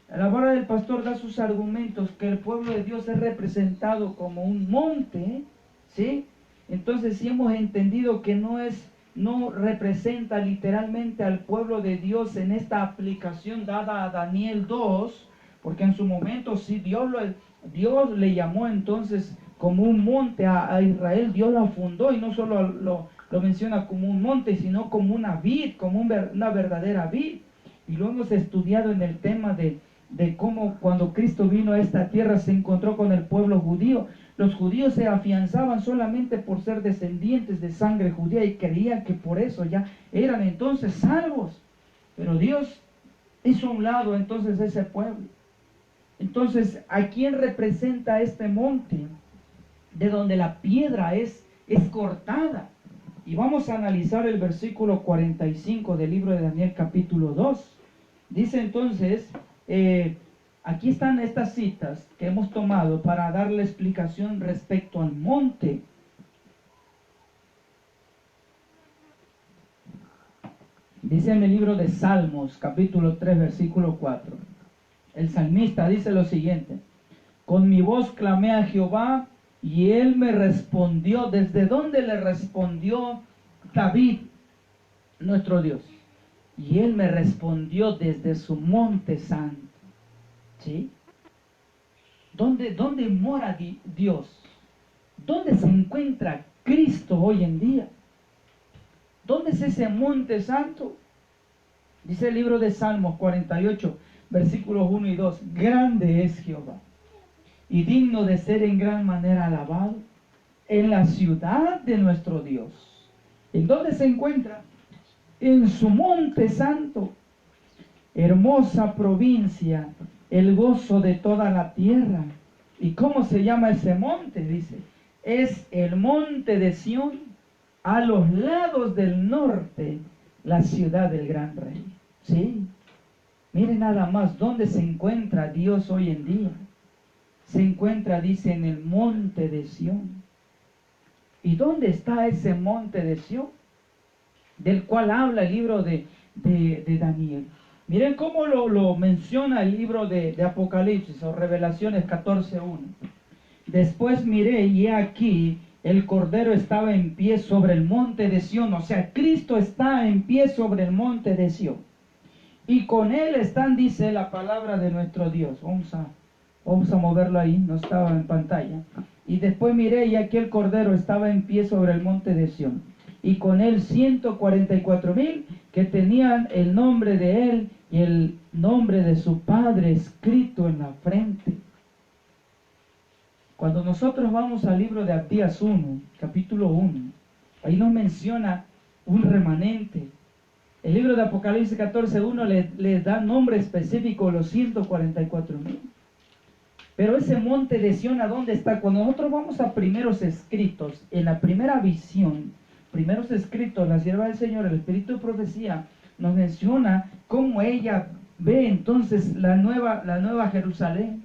la palabra del pastor da sus argumentos, que el pueblo de Dios es representado como un monte, ¿sí?, Entonces, si hemos entendido que no representa literalmente al pueblo de Dios en esta aplicación dada a Daniel 2, porque en su momento sí Dios le llamó entonces como un monte a Israel, Dios la fundó y no solo lo menciona como un monte, sino como una vid, como una verdadera vid. Y lo hemos estudiado en el tema de cómo cuando Cristo vino a esta tierra se encontró con el pueblo judío. Los judíos se afianzaban solamente por ser descendientes de sangre judía y creían que por eso ya eran entonces salvos. Pero Dios hizo a un lado entonces ese pueblo. Entonces, ¿a quién representa este monte? De donde la piedra es cortada. Y vamos a analizar el versículo 45 del libro de Daniel capítulo 2. Dice entonces, aquí están estas citas que hemos tomado para dar la explicación respecto al monte. Dice en el libro de Salmos, capítulo 3, versículo 4. El salmista dice lo siguiente: con mi voz clamé a Jehová y él me respondió. ¿Desde dónde le respondió David, nuestro Dios? Y él me respondió desde su monte santo. ¿Sí? ¿Dónde mora Dios? ¿Dónde se encuentra Cristo hoy en día? ¿Dónde es ese monte santo? Dice el libro de Salmos 48, versículos 1 y 2. Grande es Jehová y digno de ser en gran manera alabado en la ciudad de nuestro Dios. ¿En dónde se encuentra? En su monte santo. Hermosa provincia, el gozo de toda la tierra. ¿Y cómo se llama ese monte? Dice, es el monte de Sión, a los lados del norte, la ciudad del gran rey. ¿Sí? Miren nada más dónde se encuentra Dios hoy en día. Se encuentra, dice, en el monte de Sión. ¿Y dónde está ese monte de Sión? Del cual habla el libro de Daniel. Miren cómo lo menciona el libro de Apocalipsis o Revelaciones 14:1. Después miré y he aquí el Cordero estaba en pie sobre el monte de Sión. O sea, Cristo está en pie sobre el monte de Sión. Y con él están, dice la palabra de nuestro Dios. Vamos a moverlo ahí, no estaba en pantalla. Y después miré y aquí el Cordero estaba en pie sobre el monte de Sión. Y con él 144,000 que tenían el nombre de él y el nombre de su Padre escrito en la frente. Cuando nosotros vamos al libro de Abdías 1, capítulo 1, ahí nos menciona un remanente. El libro de Apocalipsis 14:1 le da nombre específico a los 144,000. Pero ese monte de Sión, ¿a dónde está? Cuando nosotros vamos a primeros escritos, en la primera visión, primeros escritos, la sierva del Señor, el Espíritu de Profecía, nos menciona cómo ella ve entonces la nueva Jerusalén.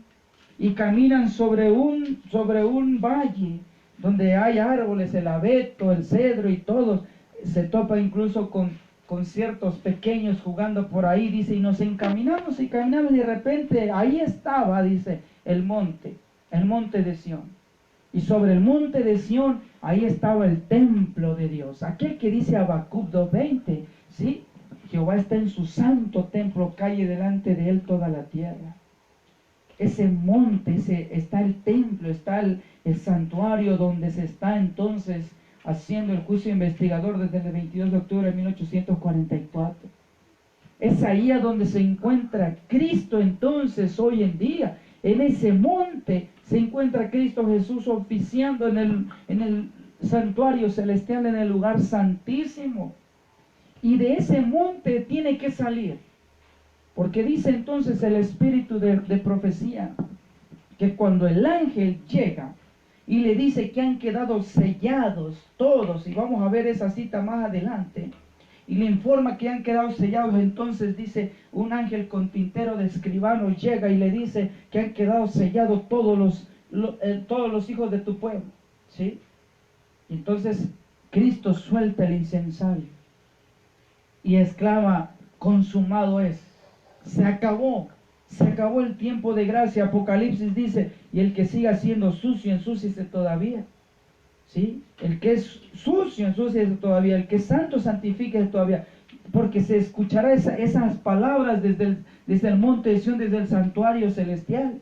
Y caminan sobre un valle donde hay árboles, el abeto, el cedro y todo. Se topa incluso con ciertos pequeños jugando por ahí, dice, y nos encaminamos y caminamos y de repente ahí estaba, dice, el monte de Sión. Y sobre el monte de Sión, ahí estaba el templo de Dios. Aquel que dice Habacuc 2:20, ¿sí? Jehová está en su santo templo, calle delante de él toda la tierra. Ese monte, está el templo, está el santuario donde se está entonces haciendo el juicio investigador desde el 22 de octubre de 1844. Es ahí a donde se encuentra Cristo entonces hoy en día. En ese monte se encuentra Cristo Jesús oficiando en el santuario celestial, en el lugar santísimo. Y de ese monte tiene que salir. Porque dice entonces el espíritu de profecía que cuando el ángel llega y le dice que han quedado sellados todos, y vamos a ver esa cita más adelante, y le informa que han quedado sellados, entonces dice un ángel con tintero de escribano llega y le dice que han quedado sellados todos los hijos de tu pueblo, ¿sí? Entonces Cristo suelta el incensario y exclama, consumado es. Se acabó el tiempo de gracia. Apocalipsis dice, y el que siga siendo sucio, ensúciese todavía. ¿sí? El que es sucio, ensúciese todavía. El que es santo, santifíquese todavía. Porque se escuchará esas palabras desde el monte de Sión, desde el santuario celestial.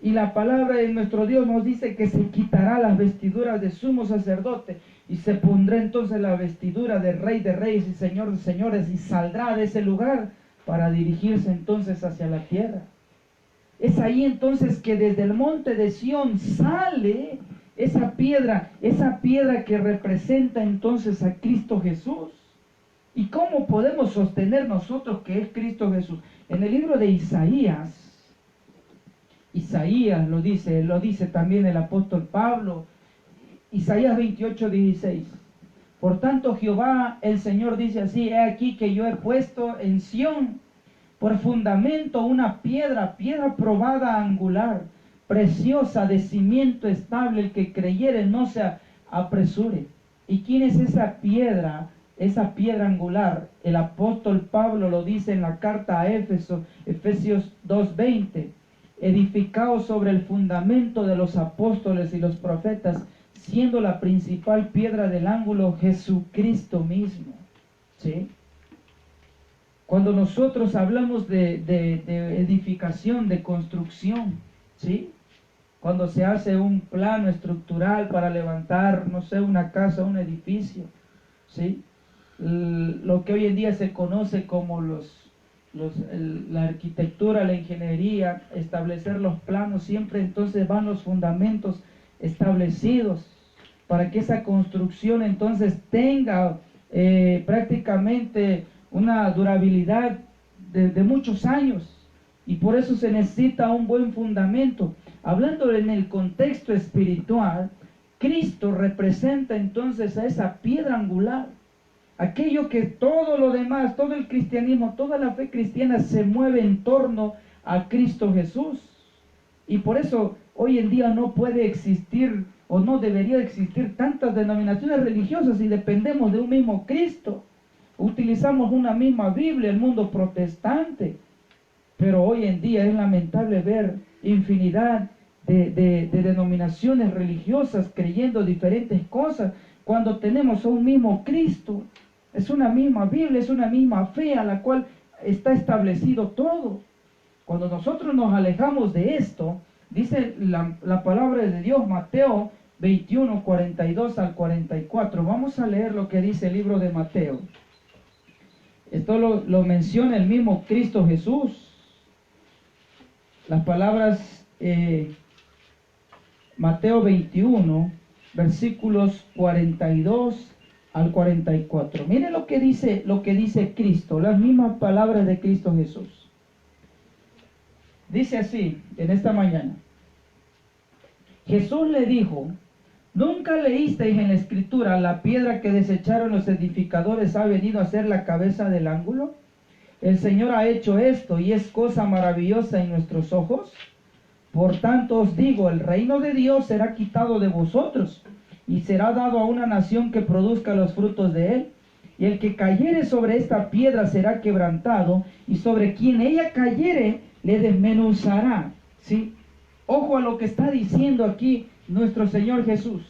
Y la palabra de nuestro Dios nos dice que se quitará las vestiduras de sumo sacerdote y se pondrá entonces la vestidura de Rey de Reyes y Señor de Señores, y saldrá de ese lugar para dirigirse entonces hacia la tierra. Es ahí entonces que desde el monte de Sión sale esa piedra que representa entonces a Cristo Jesús. ¿Y cómo podemos sostener nosotros que es Cristo Jesús? En el libro de Isaías lo dice también el apóstol Pablo, Isaías 28:16. Por tanto, Jehová el Señor dice así: he aquí que yo he puesto en Sión por fundamento una piedra probada, angular, preciosa, de cimiento estable. El que creyere no se apresure. ¿Y quién es esa piedra? Esa piedra angular, el apóstol Pablo lo dice en la carta a Efesios 2:20, edificado sobre el fundamento de los apóstoles y los profetas, siendo la principal piedra del ángulo Jesucristo mismo. ¿Sí? Cuando nosotros hablamos de edificación, de construcción, ¿sí? Cuando se hace un plano estructural para levantar, no sé, una casa, un edificio, ¿sí? Lo que hoy en día se conoce como la arquitectura, la ingeniería, establecer los planos, siempre entonces van los fundamentos establecidos para que esa construcción entonces tenga prácticamente una durabilidad de muchos años, y por eso se necesita un buen fundamento. Hablando en el contexto espiritual, Cristo representa entonces a esa piedra angular, aquello que todo lo demás, todo el cristianismo, toda la fe cristiana se mueve en torno a Cristo Jesús. Y por eso hoy en día no puede existir o no debería existir tantas denominaciones religiosas si dependemos de un mismo Cristo. Utilizamos una misma Biblia, el mundo protestante, pero hoy en día es lamentable ver infinidad de denominaciones religiosas creyendo diferentes cosas, cuando tenemos a un mismo Cristo. Es una misma Biblia, es una misma fe a la cual está establecido todo. Cuando nosotros nos alejamos de esto, dice la palabra de Dios, Mateo 21, 42 al 44. Vamos a leer lo que dice el libro de Mateo. Esto lo menciona el mismo Cristo Jesús. Las palabras, Mateo 21, versículos 42 al 44. Mire lo que dice Cristo, las mismas palabras de Cristo Jesús. Dice así en esta mañana: Jesús le dijo: ¿nunca leísteis en la Escritura: la piedra que desecharon los edificadores ha venido a ser la cabeza del ángulo? El Señor ha hecho esto, y es cosa maravillosa en nuestros ojos. Por tanto os digo, el reino de Dios será quitado de vosotros, y será dado a una nación que produzca los frutos de él. Y el que cayere sobre esta piedra será quebrantado, y sobre quien ella cayere le desmenuzará. ¿Sí? Ojo a lo que está diciendo aquí nuestro Señor Jesús.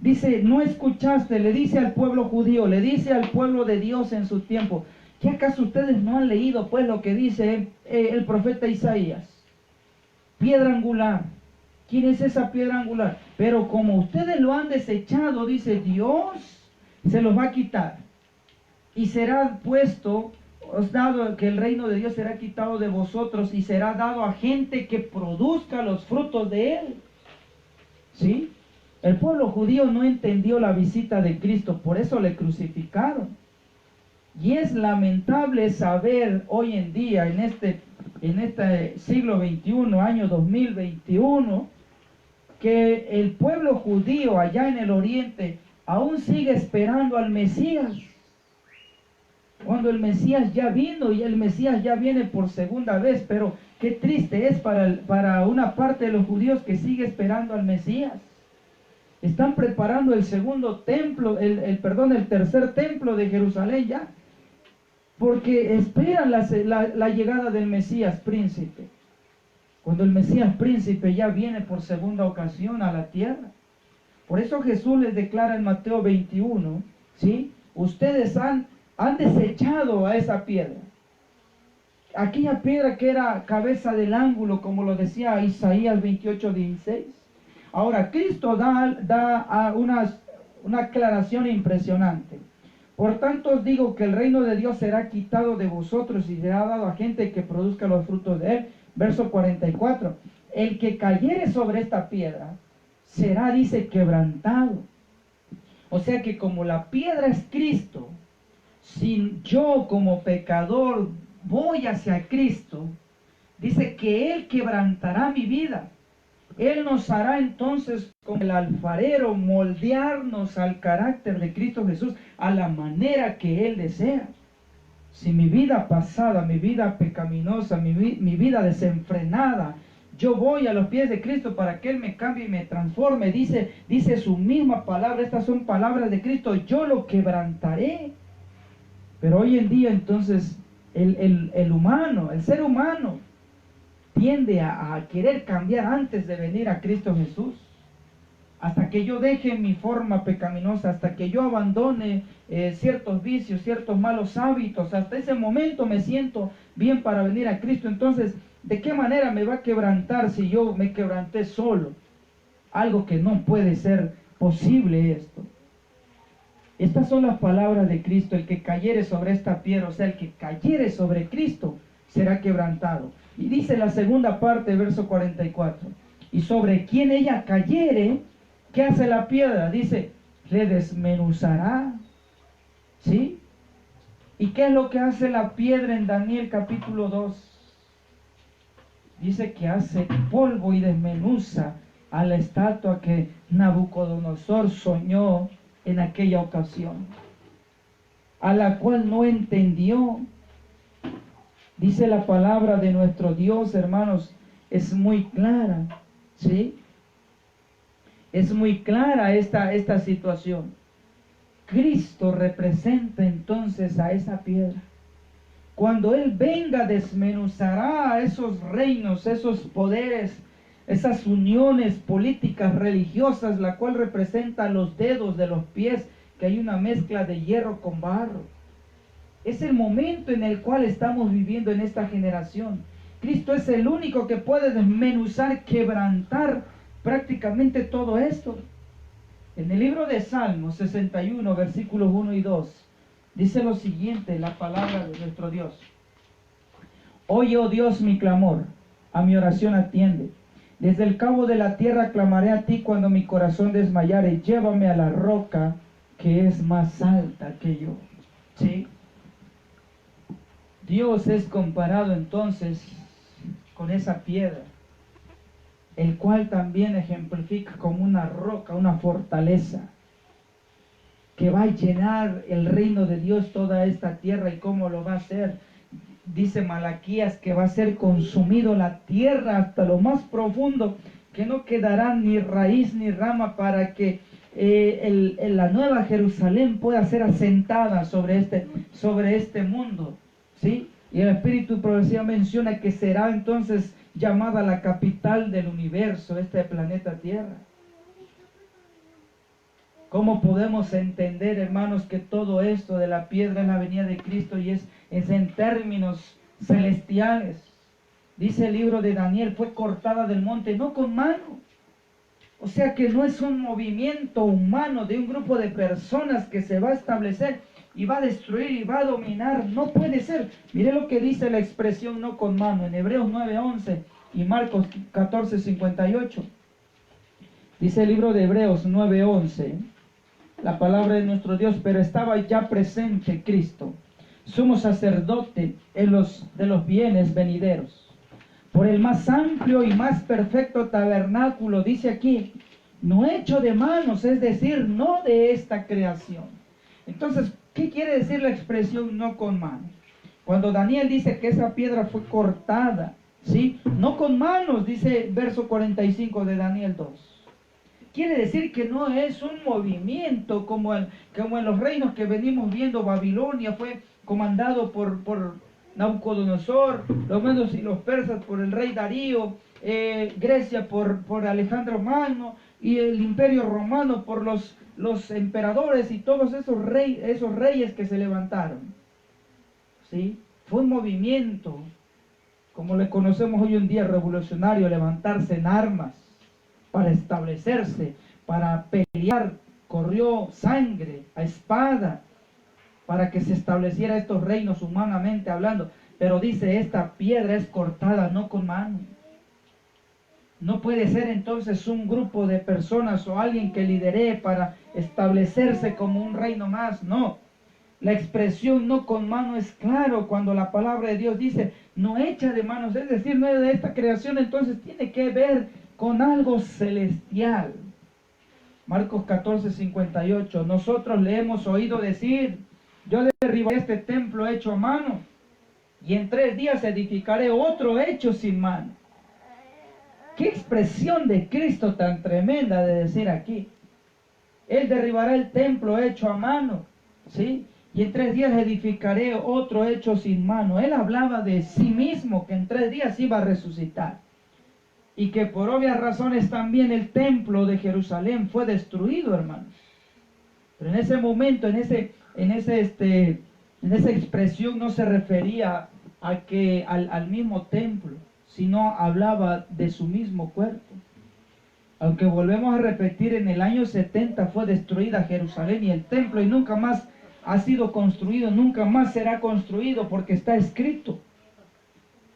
Dice: no escuchaste, le dice al pueblo judío, le dice al pueblo de Dios en su tiempo. ¿Qué acaso ustedes no han leído pues lo que dice el profeta Isaías? Piedra angular. ¿Quién es esa piedra angular? Pero como ustedes lo han desechado, dice Dios, se los va a quitar. Y será puesto, os dado, que el reino de Dios será quitado de vosotros y será dado a gente que produzca los frutos de él. ¿Sí? El pueblo judío no entendió la visita de Cristo, por eso le crucificaron. Y es lamentable saber hoy en día, en este siglo XXI, año 2021, que el pueblo judío allá en el oriente aún sigue esperando al Mesías. Cuando el Mesías ya vino, y el Mesías ya viene por segunda vez, pero qué triste es para una parte de los judíos que sigue esperando al Mesías. Están preparando el segundo templo, el tercer templo de Jerusalén ya, porque esperan la llegada del Mesías príncipe. Cuando el Mesías príncipe ya viene por segunda ocasión a la tierra. Por eso Jesús les declara en Mateo 21, ¿sí? Ustedes han desechado a esa piedra. Aquella piedra que era cabeza del ángulo, como lo decía Isaías 28:16. Ahora, Cristo da una aclaración impresionante. Por tanto os digo que el reino de Dios será quitado de vosotros y será dado a gente que produzca los frutos de él. Verso 44. El que cayere sobre esta piedra será, dice, quebrantado. O sea que como la piedra es Cristo, si yo como pecador voy hacia Cristo, dice que Él quebrantará mi vida. Él nos hará entonces como el alfarero moldearnos al carácter de Cristo Jesús, a la manera que Él desea. Si mi vida pasada, mi vida pecaminosa, mi vida desenfrenada, yo voy a los pies de Cristo para que Él me cambie y me transforme. Dice su misma palabra, estas son palabras de Cristo, yo lo quebrantaré. Pero hoy en día entonces el humano, el ser humano, tiende a querer cambiar antes de venir a Cristo Jesús. Hasta que yo deje mi forma pecaminosa, hasta que yo abandone ciertos vicios, ciertos malos hábitos, hasta ese momento me siento bien para venir a Cristo. Entonces, ¿de qué manera me va a quebrantar si yo me quebranté solo? Algo que no puede ser posible esto. Estas son las palabras de Cristo: el que cayere sobre esta piedra, o sea, el que cayere sobre Cristo, será quebrantado. Y dice la segunda parte, verso 44, y sobre quien ella cayere, ¿qué hace la piedra? Dice, le desmenuzará, ¿sí? ¿Y qué es lo que hace la piedra en Daniel capítulo 2? Dice que hace polvo y desmenuza a la estatua que Nabucodonosor soñó en aquella ocasión, a la cual no entendió. Dice la palabra de nuestro Dios, hermanos, es muy clara, ¿sí? Es muy clara esta situación. Cristo representa entonces a esa piedra. Cuando Él venga, desmenuzará a esos reinos, esos poderes, esas uniones políticas, religiosas, la cual representa los dedos de los pies, que hay una mezcla de hierro con barro. Es el momento en el cual estamos viviendo en esta generación. Cristo es el único que puede desmenuzar, quebrantar prácticamente todo esto. En el libro de Salmos 61, versículos 1 y 2, dice lo siguiente, la palabra de nuestro Dios. Oye, oh Dios, mi clamor, a mi oración atiende. Desde el cabo de la tierra clamaré a ti cuando mi corazón desmayare. Llévame a la roca que es más alta que yo. ¿Sí? Dios es comparado entonces con esa piedra, el cual también ejemplifica como una roca, una fortaleza, que va a llenar el reino de Dios toda esta tierra. ¿Y cómo lo va a hacer? Dice Malaquías que va a ser consumido la tierra hasta lo más profundo, que no quedará ni raíz ni rama para que la nueva Jerusalén pueda ser asentada sobre este mundo, ¿sí? Y el Espíritu Profecía menciona que será entonces llamada la capital del universo, este planeta Tierra. ¿Cómo podemos entender, hermanos, que todo esto de la piedra es la venida de Cristo y es en términos celestiales? Dice el libro de Daniel, fue cortada del monte, no con mano. O sea que no es un movimiento humano de un grupo de personas que se va a establecer y va a destruir y va a dominar. No puede ser. Mire lo que dice la expresión no con mano en Hebreos 9:11 y Marcos 14:58. Dice el libro de Hebreos 9:11, la palabra de nuestro Dios: pero estaba ya presente Cristo, sumo sacerdote de los bienes venideros, por el más amplio y más perfecto tabernáculo, dice aquí, no hecho de manos, es decir, no de esta creación. Entonces, ¿qué quiere decir la expresión no con manos? Cuando Daniel dice que esa piedra fue cortada, ¿sí? No con manos, dice verso 45 de Daniel 2. Quiere decir que no es un movimiento como en los reinos que venimos viendo. Babilonia fue comandado por Nabucodonosor, los medos y los persas por el rey Darío, Grecia por Alejandro Magno, y el imperio romano, por los emperadores y todos esos reyes que se levantaron. ¿Sí? Fue un movimiento, como le conocemos hoy en día, revolucionario, levantarse en armas para establecerse, para pelear, corrió sangre a espada para que se estableciera estos reinos humanamente hablando. Pero dice, esta piedra es cortada no con mano. No puede ser entonces un grupo de personas o alguien que lidere para establecerse como un reino más. No, la expresión no con mano es claro cuando la palabra de Dios dice no hecha de manos, es decir, no es de esta creación, entonces tiene que ver con algo celestial. Marcos 14:58, nosotros le hemos oído decir, yo derribaré este templo hecho a mano y en 3 días edificaré otro hecho sin mano. Qué expresión de Cristo tan tremenda de decir aquí. Él derribará el templo hecho a mano, ¿sí? Y en 3 días edificaré otro hecho sin mano. Él hablaba de sí mismo, que en 3 días iba a resucitar. Y que por obvias razones también el templo de Jerusalén fue destruido, hermanos. Pero en ese momento, en esa expresión no se refería al mismo templo, sino hablaba de su mismo cuerpo. Aunque volvemos a repetir, en el año 70 fue destruida Jerusalén y el templo, y nunca más ha sido construido, nunca más será construido, porque está escrito.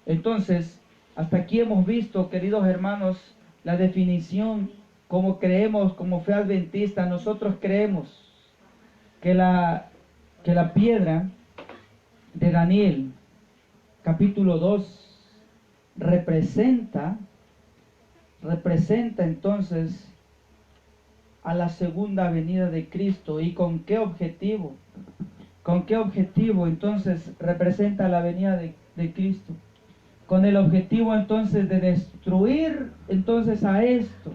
Entonces, hasta aquí hemos visto, queridos hermanos, la definición, como creemos, como fe adventista. Nosotros creemos que la piedra de Daniel, capítulo 2, representa entonces a la segunda venida de Cristo. ¿Y con qué objetivo? ¿Con qué objetivo entonces representa la venida de Cristo? Con el objetivo entonces de destruir entonces a esto,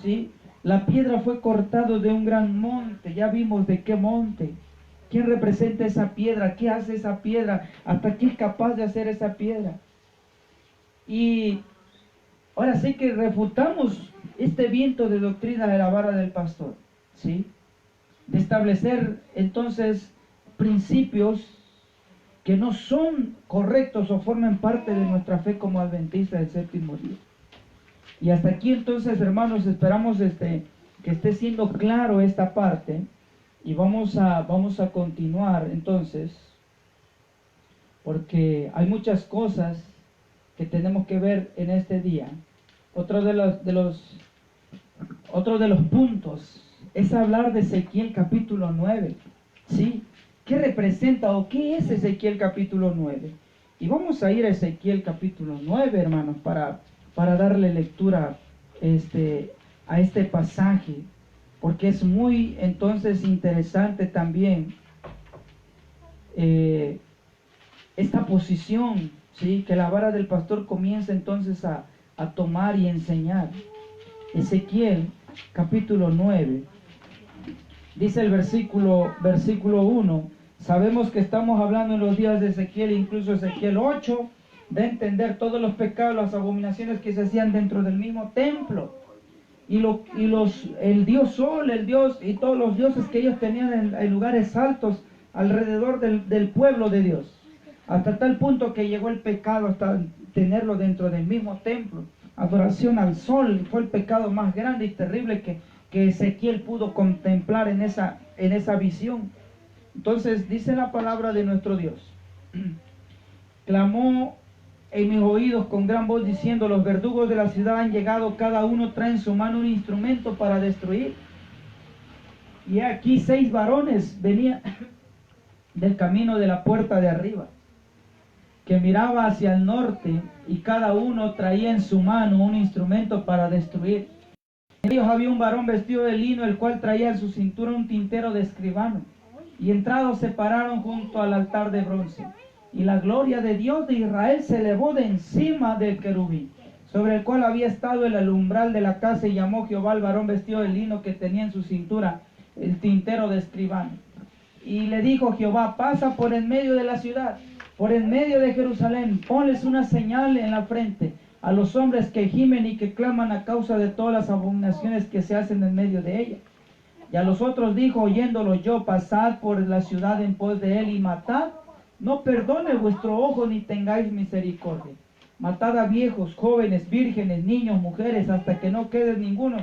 ¿sí? La piedra fue cortada de un gran monte, ya vimos de qué monte. ¿Quién representa esa piedra? ¿Qué hace esa piedra? ¿Hasta qué es capaz de hacer esa piedra? Y ahora sí que refutamos este viento de doctrina de la vara del pastor, ¿sí? De establecer entonces principios que no son correctos o forman parte de nuestra fe como adventistas del séptimo día. Y hasta aquí entonces, hermanos, esperamos que esté siendo claro esta parte, y vamos a continuar entonces, porque hay muchas cosas que tenemos que ver en este día. Otro de los puntos es hablar de Ezequiel capítulo 9, ¿sí? ¿Qué representa o qué es Ezequiel capítulo 9? Y vamos a ir a Ezequiel capítulo 9, hermanos, para darle lectura a este pasaje, porque es muy entonces interesante también esta posición, ¿sí? Que la vara del pastor comienza entonces a tomar y enseñar. Ezequiel capítulo 9, dice el versículo 1, sabemos que estamos hablando en los días de Ezequiel, incluso Ezequiel 8, de entender todos los pecados, las abominaciones que se hacían dentro del mismo templo, el dios Sol, el dios y todos los dioses que ellos tenían en lugares altos alrededor del pueblo de Dios, hasta tal punto que llegó el pecado hasta tenerlo dentro del mismo templo. Adoración al sol fue el pecado más grande y terrible que Ezequiel pudo contemplar en esa visión. Entonces dice la palabra de nuestro Dios: clamó en mis oídos con gran voz diciendo, los verdugos de la ciudad han llegado, cada uno trae en su mano un instrumento para destruir. Y aquí 6 varones venían del camino de la puerta de arriba, que miraba hacia el norte, y cada uno traía en su mano un instrumento para destruir. En ellos había un varón vestido de lino, el cual traía en su cintura un tintero de escribano. Y entrados se pararon junto al altar de bronce. Y la gloria de Dios de Israel se elevó de encima del querubín, sobre el cual había estado el umbral de la casa, y llamó Jehová al varón vestido de lino que tenía en su cintura el tintero de escribano. Y le dijo Jehová, pasa por en medio de la ciudad, por en medio de Jerusalén, ponles una señal en la frente, a los hombres que gimen y que claman a causa de todas las abominaciones que se hacen en medio de ella. Y a los otros dijo, oyéndolo yo, pasad por la ciudad en pos de él y matad. No perdone vuestro ojo ni tengáis misericordia. Matad a viejos, jóvenes, vírgenes, niños, mujeres, hasta que no quede ninguno.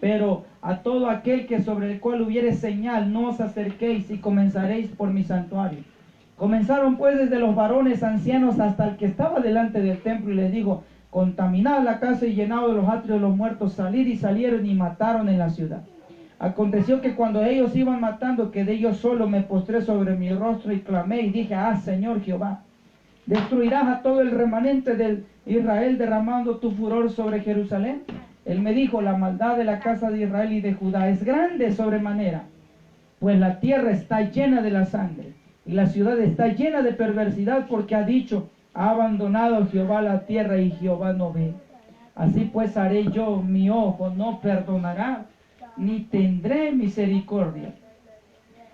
Pero a todo aquel que sobre el cual hubiere señal, no os acerquéis y comenzaréis por mi santuario. Comenzaron pues desde los varones ancianos hasta el que estaba delante del templo y les dijo, contaminad la casa y llenado de los atrios de los muertos, salid, y salieron y mataron en la ciudad. Aconteció que cuando ellos iban matando, quedé yo solo, me postré sobre mi rostro y clamé y dije, Señor Jehová, ¿destruirás a todo el remanente de Israel derramando tu furor sobre Jerusalén? Él me dijo, la maldad de la casa de Israel y de Judá es grande sobremanera, pues la tierra está llena de la sangre, y la ciudad está llena de perversidad, porque ha dicho, ha abandonado Jehová la tierra y Jehová no ve. Así pues haré yo, mi ojo no perdonará, ni tendré misericordia.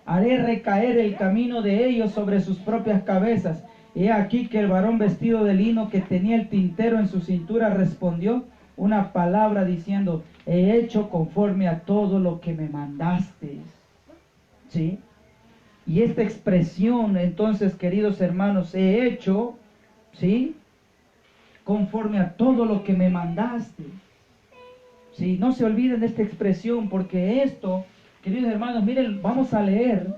Haré recaer el camino de ellos sobre sus propias cabezas. He aquí que el varón vestido de lino que tenía el tintero en su cintura respondió una palabra diciendo, he hecho conforme a todo lo que me mandaste. ¿Sí? Y esta expresión, entonces, queridos hermanos, he hecho, ¿sí?, conforme a todo lo que me mandaste. ¿Sí? No se olviden de esta expresión, porque esto, queridos hermanos, miren, vamos a leer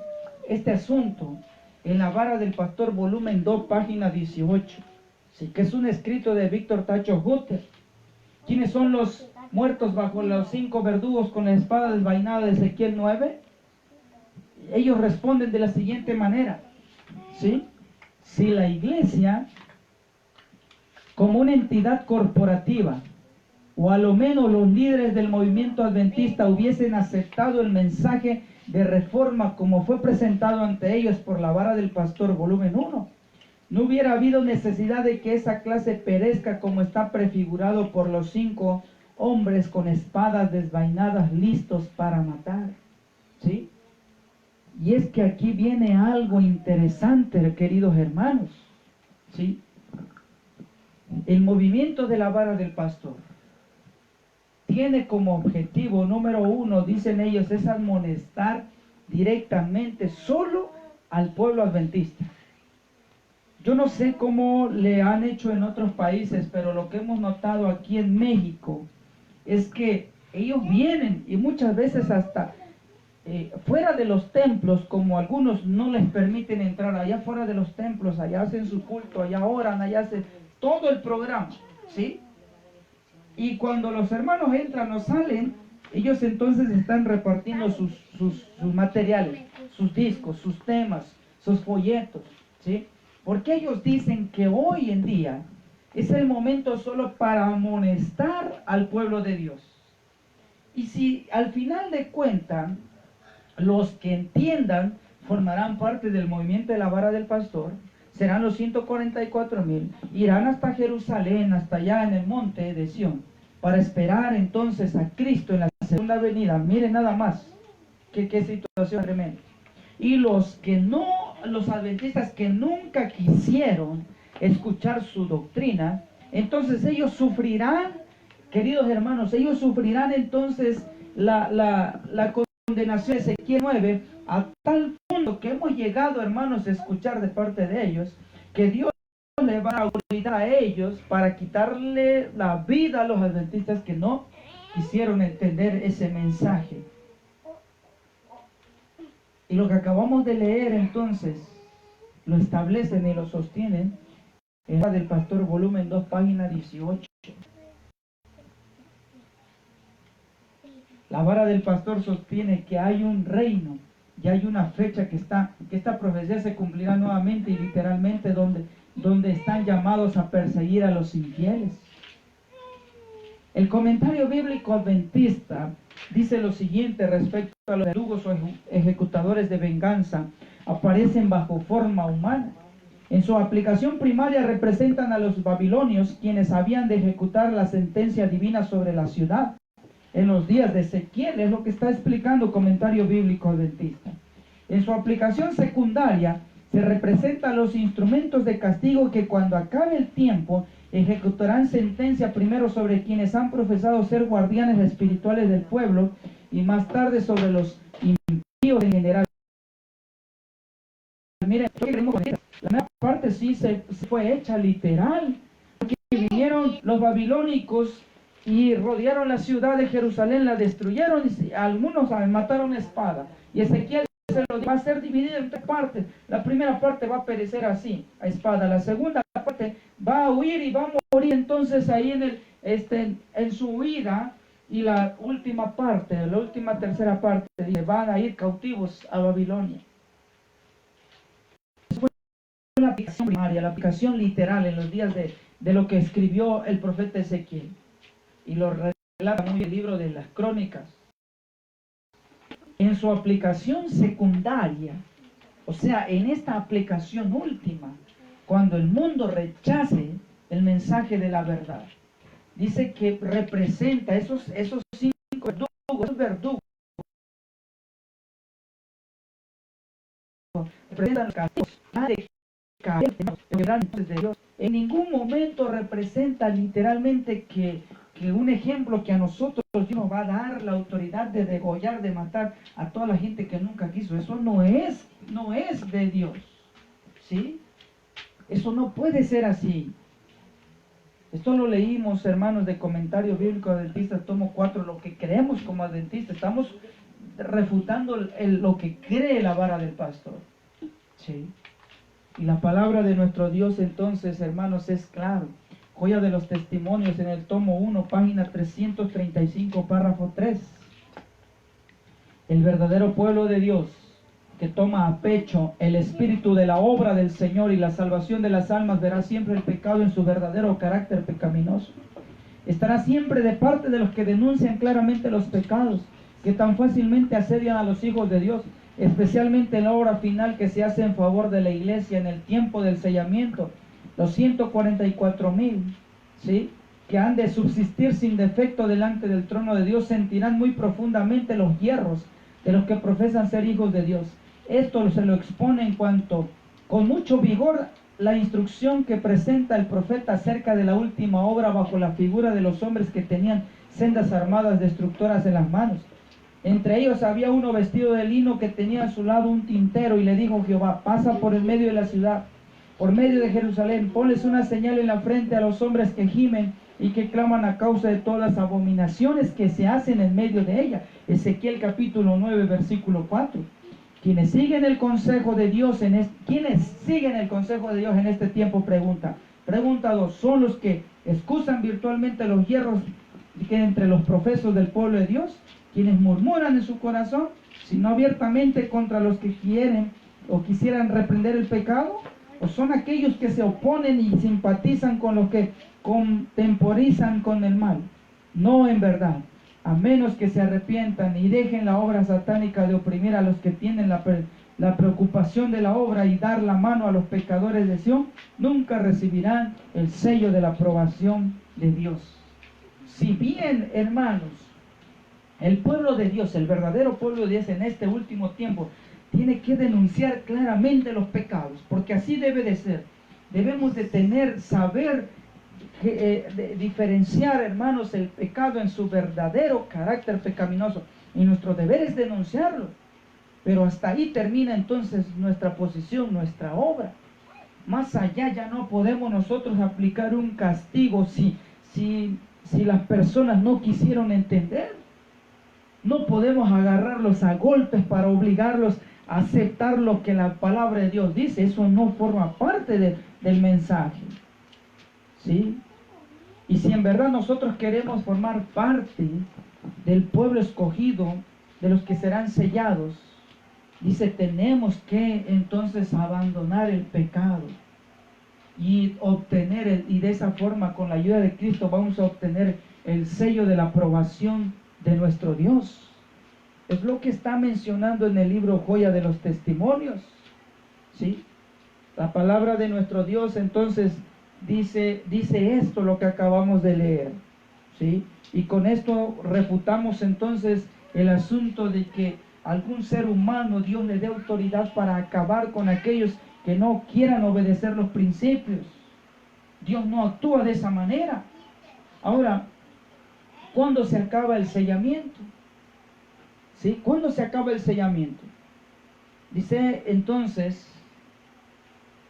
este asunto en La Vara del Pastor, volumen 2, página 18, ¿sí?, que es un escrito de Víctor Tacho Hutter. ¿Quiénes son los muertos bajo los 5 verdugos con la espada desvainada de Ezequiel 9? Ellos responden de la siguiente manera, ¿sí? Si la iglesia, como una entidad corporativa, o a lo menos los líderes del movimiento adventista hubiesen aceptado el mensaje de reforma como fue presentado ante ellos por La Vara del Pastor, volumen 1, no hubiera habido necesidad de que esa clase perezca como está prefigurado por los 5 hombres con espadas desvainadas listos para matar. ¿Sí? Y es que aquí viene algo interesante, queridos hermanos. ¿Sí? El movimiento de La Vara del Pastor tiene como objetivo número 1, dicen ellos, es amonestar directamente solo al pueblo adventista. Yo no sé cómo le han hecho en otros países, pero lo que hemos notado aquí en México es que ellos vienen y muchas veces hasta fuera de los templos, como algunos no les permiten entrar, allá fuera de los templos, allá hacen su culto, allá oran, allá hacen todo el programa, ¿sí? Y cuando los hermanos entran o salen, ellos entonces están repartiendo sus materiales, sus discos, sus temas, sus folletos, ¿sí? Porque ellos dicen que hoy en día es el momento solo para amonestar al pueblo de Dios. Y si al final de cuentas, los que entiendan formarán parte del movimiento de La Vara del Pastor, serán los 144,000, irán hasta Jerusalén, hasta allá en el monte de Sión, para esperar entonces a Cristo en la segunda venida. Miren nada más, qué situación tremenda. Y los que no, los adventistas que nunca quisieron escuchar su doctrina, entonces ellos sufrirán, queridos hermanos, ellos sufrirán entonces la condenación de Ezequiel 9, a tal punto que hemos llegado, hermanos, a escuchar de parte de ellos que Dios le va a autoridad a ellos para quitarle la vida a los adventistas que no quisieron entender ese mensaje. Y lo que acabamos de leer entonces lo establecen y lo sostienen en La Vara del Pastor, volumen 2, página 18. La Vara del Pastor sostiene que hay un reino y hay una fecha que esta profecía se cumplirá nuevamente y literalmente donde están llamados a perseguir a los infieles. El comentario bíblico adventista dice lo siguiente respecto a los verdugos o ejecutadores de venganza: aparecen bajo forma humana. En su aplicación primaria representan a los babilonios, quienes habían de ejecutar la sentencia divina sobre la ciudad en los días de Ezequiel. Es lo que está explicando comentario bíblico adventista. En su aplicación secundaria se representan los instrumentos de castigo que cuando acabe el tiempo Ejecutarán sentencia primero sobre quienes han profesado ser guardianes espirituales del pueblo y más tarde sobre los impíos en general. Miren, la primera parte sí se fue hecha literal, porque vinieron los babilónicos y rodearon la ciudad de Jerusalén, la destruyeron y algunos mataron a espada. Y Ezequiel se lo va a ser dividido en tres partes. La primera parte va a perecer así, a espada. La segunda parte va a huir y va a morir entonces ahí en su huida. Y la última parte, la última tercera parte, dice, van a ir cautivos a Babilonia. La aplicación primaria, la aplicación literal en los días de lo que escribió el profeta Ezequiel. Y lo relata muy el libro de las Crónicas. En su aplicación secundaria, o sea, en esta aplicación última, cuando el mundo rechace el mensaje de la verdad, dice que representa esos cinco verdugos, representan los castigos, de Dios. En ningún momento representa literalmente que un ejemplo que a nosotros Dios nos va a dar la autoridad de degollar, de matar a toda la gente que nunca quiso. Eso no es de Dios, ¿sí? Eso no puede ser así. Esto lo leímos, hermanos, de Comentario Bíblico Adventista, tomo 4, lo que creemos como adventistas. Estamos refutando lo que cree la vara del pastor, ¿sí? Y la palabra de nuestro Dios entonces, hermanos, es claro. Joya de los Testimonios en el tomo 1, página 335, párrafo 3. El verdadero pueblo de Dios, que toma a pecho el espíritu de la obra del Señor y la salvación de las almas, verá siempre el pecado en su verdadero carácter pecaminoso. Estará siempre de parte de los que denuncian claramente los pecados que tan fácilmente asedian a los hijos de Dios, especialmente en la obra final que se hace en favor de la iglesia en el tiempo del sellamiento. Los 144,000, ¿sí?, que han de subsistir sin defecto delante del trono de Dios, sentirán muy profundamente los hierros de los que profesan ser hijos de Dios. Esto se lo expone en cuanto, con mucho vigor, la instrucción que presenta el profeta acerca de la última obra bajo la figura de los hombres que tenían sendas armadas destructoras en las manos. Entre ellos había uno vestido de lino que tenía a su lado un tintero, y le dijo Jehová: pasa por el medio de la ciudad, por medio de Jerusalén, ponles una señal en la frente a los hombres que gimen y que claman a causa de todas las abominaciones que se hacen en medio de ella. Ezequiel capítulo 9, versículo 4. Quienes siguen el consejo de Dios en este tiempo, pregunta 2, son los que excusan virtualmente los hierros que entre los profesos del pueblo de Dios, quienes murmuran en su corazón, sino abiertamente contra los que quieren o quisieran reprender el pecado, o son aquellos que se oponen y simpatizan con los que contemporizan con el mal. No, en verdad, a menos que se arrepientan y dejen la obra satánica de oprimir a los que tienen la preocupación de la obra y dar la mano a los pecadores de Sión, nunca recibirán el sello de la aprobación de Dios. Si bien, hermanos, el pueblo de Dios, el verdadero pueblo de Dios en este último tiempo, tiene que denunciar claramente los pecados, porque así debe de ser. Debemos de saber diferenciar, hermanos, el pecado en su verdadero carácter pecaminoso, y nuestro deber es denunciarlo. Pero hasta ahí termina entonces nuestra posición, nuestra obra. Más allá ya no podemos nosotros aplicar un castigo si las personas no quisieron entender. No podemos agarrarlos a golpes para obligarlos a aceptar lo que la palabra de Dios dice. Eso no forma parte del mensaje, ¿sí? Y si en verdad nosotros queremos formar parte del pueblo escogido, de los que serán sellados, dice, tenemos que entonces abandonar el pecado y y de esa forma, con la ayuda de Cristo, vamos a obtener el sello de la aprobación de nuestro Dios. Es lo que está mencionando en el libro Joya de los Testimonios, ¿sí? La palabra de nuestro Dios entonces dice esto, lo que acabamos de leer, ¿sí? Y con esto refutamos entonces el asunto de que algún ser humano Dios le dé autoridad para acabar con aquellos que no quieran obedecer los principios. Dios no actúa de esa manera. Ahora, ¿cuándo se acaba el sellamiento? ¿Sí? ¿Cuándo se acaba el sellamiento? Dice entonces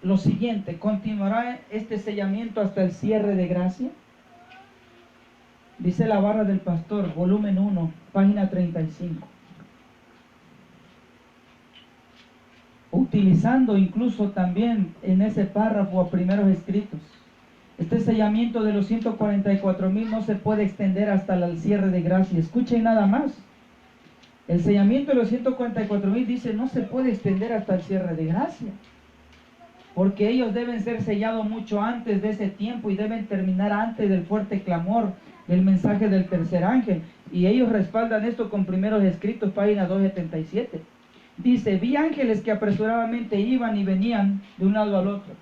lo siguiente: ¿continuará este sellamiento hasta el cierre de gracia? Dice La Barra del Pastor, volumen 1, página 35. Utilizando incluso también en ese párrafo a primeros escritos. Este sellamiento de los 144,000 no se puede extender hasta el cierre de gracia. Escuchen nada más. El sellamiento de los 144,000 dice no se puede extender hasta el cierre de gracia, porque ellos deben ser sellados mucho antes de ese tiempo y deben terminar antes del fuerte clamor del mensaje del tercer ángel. Y ellos respaldan esto con primeros escritos, página 277. Dice: vi ángeles que apresuradamente iban y venían de un lado al otro,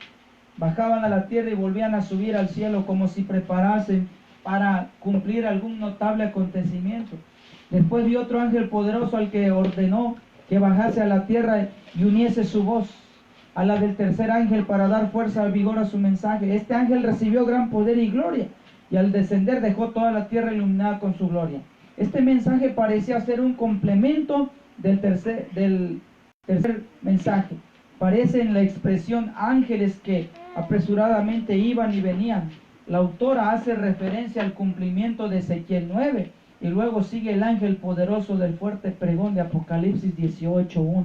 bajaban a la tierra y volvían a subir al cielo, como si preparasen para cumplir algún notable acontecimiento. Después vi otro ángel poderoso al que ordenó que bajase a la tierra y uniese su voz a la del tercer ángel para dar fuerza y vigor a su mensaje. Este ángel recibió gran poder y gloria, y al descender dejó toda la tierra iluminada con su gloria. Este mensaje parecía ser un complemento del tercer mensaje. Parece en la expresión ángeles que apresuradamente iban y venían. La autora hace referencia al cumplimiento de Ezequiel 9, y luego sigue el ángel poderoso del fuerte pregón de Apocalipsis 18:1.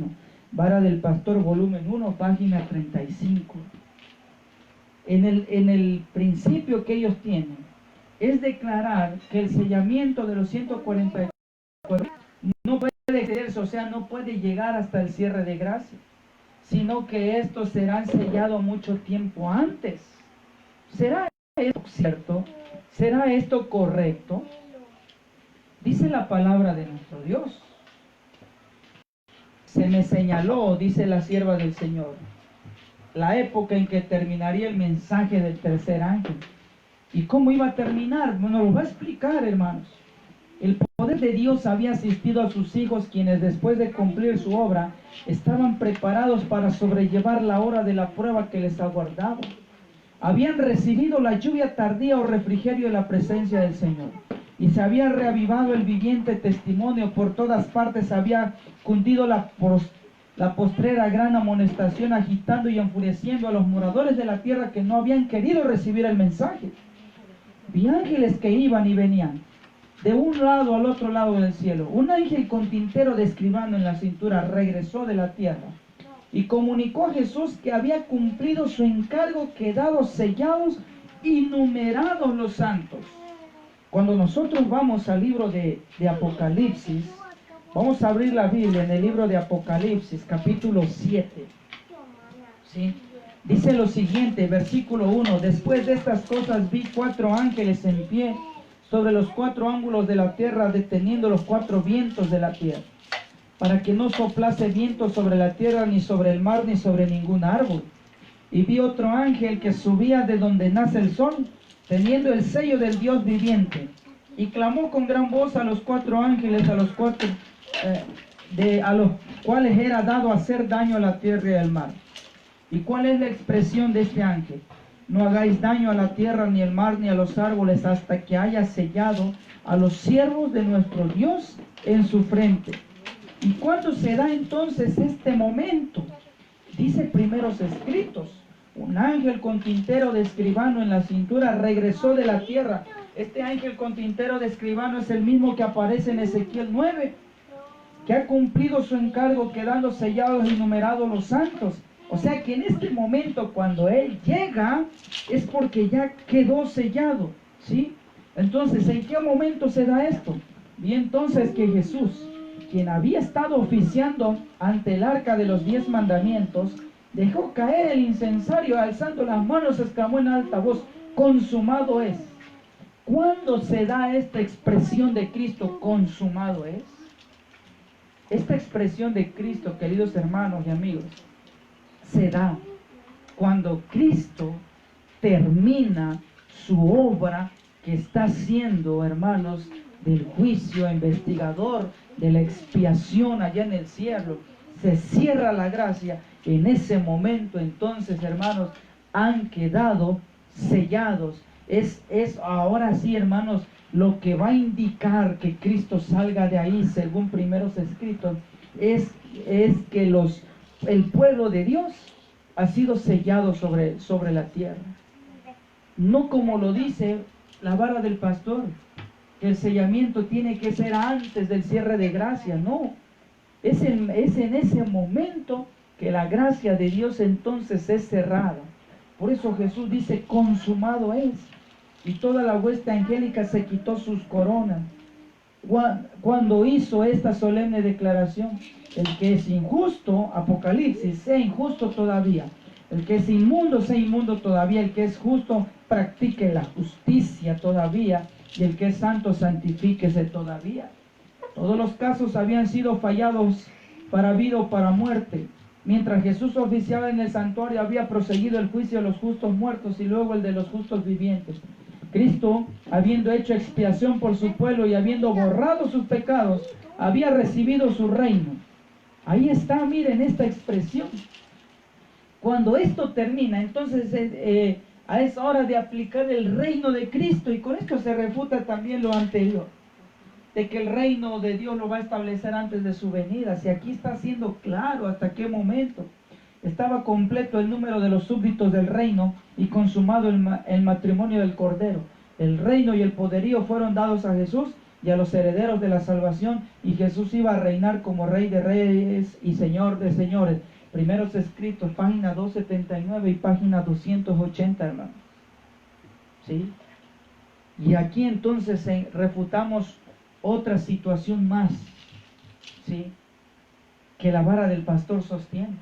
Vara del Pastor, volumen 1, página 35. En el principio que ellos tienen es declarar que el sellamiento de los 144 no puede excederse, o sea, no puede llegar hasta el cierre de gracia, sino que estos serán sellados mucho tiempo antes. ¿Será esto cierto? ¿Será esto correcto? Dice la palabra de nuestro Dios: se me señaló, dice la sierva del Señor, la época en que terminaría el mensaje del tercer ángel. ¿Y cómo iba a terminar? Bueno, lo va a explicar, hermanos. El poder de Dios había asistido a sus hijos, quienes después de cumplir su obra estaban preparados para sobrellevar la hora de la prueba que les aguardaba. Habían recibido la lluvia tardía o refrigerio de la presencia del Señor, y se había reavivado el viviente testimonio. Por todas partes había cundido la postrera gran amonestación, agitando y enfureciendo a los moradores de la tierra que no habían querido recibir el mensaje. Vi ángeles que iban y venían de un lado al otro lado del cielo. Un ángel con tintero de escribano en la cintura regresó de la tierra y comunicó a Jesús que había cumplido su encargo, quedados sellados y numerados los santos. Cuando nosotros vamos al libro de Apocalipsis, vamos a abrir la Biblia en el libro de Apocalipsis, capítulo 7. ¿Sí? Dice lo siguiente, versículo 1: después de estas cosas vi 4 ángeles en pie sobre los 4 ángulos de la tierra, deteniendo los 4 vientos de la tierra, para que no soplase viento sobre la tierra, ni sobre el mar, ni sobre ningún árbol. Y vi otro ángel que subía de donde nace el sol, teniendo el sello del Dios viviente, y clamó con gran voz a los 4 ángeles, a los cuales era dado hacer daño a la tierra y al mar. ¿Y cuál es la expresión de este ángel? No hagáis daño a la tierra, ni al mar, ni a los árboles, hasta que haya sellado a los siervos de nuestro Dios en su frente. ¿Y cuándo se da entonces este momento? Dice primeros escritos: un ángel con tintero de escribano en la cintura regresó de la tierra. Este ángel con tintero de escribano es el mismo que aparece en Ezequiel 9, que ha cumplido su encargo, quedando sellados y numerados los santos. O sea que en este momento, cuando él llega, es porque ya quedó sellado, ¿sí? Entonces, ¿en qué momento se da esto? Y entonces que Jesús, quien había estado oficiando ante el arca de los 10 mandamientos, dejó caer el incensario, alzando las manos, exclamó en alta voz: consumado es. ¿Cuándo se da esta expresión de Cristo, consumado es? Esta expresión de Cristo, queridos hermanos y amigos, se da cuando Cristo termina su obra que está haciendo, hermanos, del juicio investigador, de la expiación allá en el cielo. Se cierra la gracia. En ese momento, entonces, hermanos, han quedado sellados. Es ahora sí, hermanos, lo que va a indicar que Cristo salga de ahí, según primeros escritos, es que el pueblo de Dios ha sido sellado sobre la tierra. No como lo dice la vara del pastor, que el sellamiento tiene que ser antes del cierre de gracia. No, es en ese momento que la gracia de Dios entonces es cerrada. Por eso Jesús dice, consumado es. Y toda la hueste angélica se quitó sus coronas. Cuando hizo esta solemne declaración, el que es injusto, Apocalipsis, sea injusto todavía. El que es inmundo, sea inmundo todavía. El que es justo, practique la justicia todavía. Y el que es santo, santifíquese todavía. Todos los casos habían sido fallados para vida o para muerte. Mientras Jesús oficiaba en el santuario, había proseguido el juicio de los justos muertos y luego el de los justos vivientes. Cristo, habiendo hecho expiación por su pueblo y habiendo borrado sus pecados, había recibido su reino. Ahí está, miren esta expresión. Cuando esto termina, entonces es hora de aplicar el reino de Cristo, y con esto se refuta también lo anterior, de que el reino de Dios lo va a establecer antes de su venida. Si aquí está siendo claro hasta qué momento estaba completo el número de los súbditos del reino y consumado el matrimonio del Cordero. El reino y el poderío fueron dados a Jesús y a los herederos de la salvación, y Jesús iba a reinar como Rey de Reyes y Señor de Señores. Primeros escritos, página 279 y página 280, hermano. ¿Sí? Y aquí entonces refutamos otra situación más, ¿sí?, que la vara del pastor sostiene.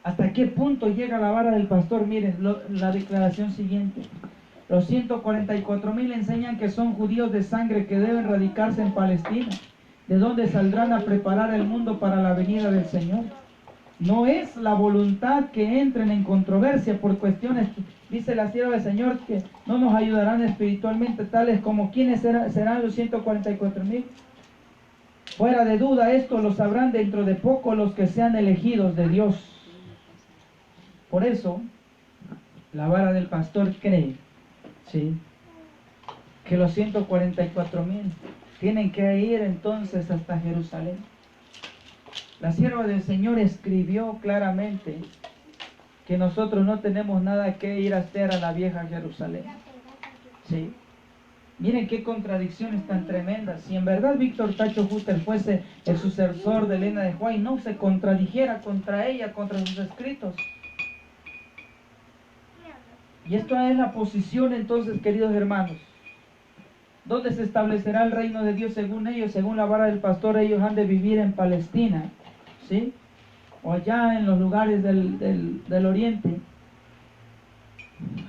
¿Hasta qué punto llega la vara del pastor? Miren la declaración siguiente. Los 144,000 enseñan que son judíos de sangre que deben radicarse en Palestina, de donde saldrán a preparar el mundo para la venida del Señor. No es la voluntad que entren en controversia por cuestiones, dice la sierva del Señor, que no nos ayudarán espiritualmente, tales como quienes serán los 144,000. Fuera de duda, esto lo sabrán dentro de poco los que sean elegidos de Dios. Por eso, la vara del pastor cree, ¿sí?, que los 144,000 tienen que ir entonces hasta Jerusalén. La sierva del Señor escribió claramente que nosotros no tenemos nada que ir a hacer a la vieja Jerusalén. ¿Sí? Miren qué contradicciones tan tremendas. Si en verdad Víctor Tacho Hutter fuese el sucesor de Elena de White, no se contradijera contra ella, contra sus escritos. Y esto es la posición entonces, queridos hermanos. ¿Dónde se establecerá el reino de Dios según ellos? Según la vara del pastor, ellos han de vivir en Palestina, ¿sí?, o allá en los lugares del oriente.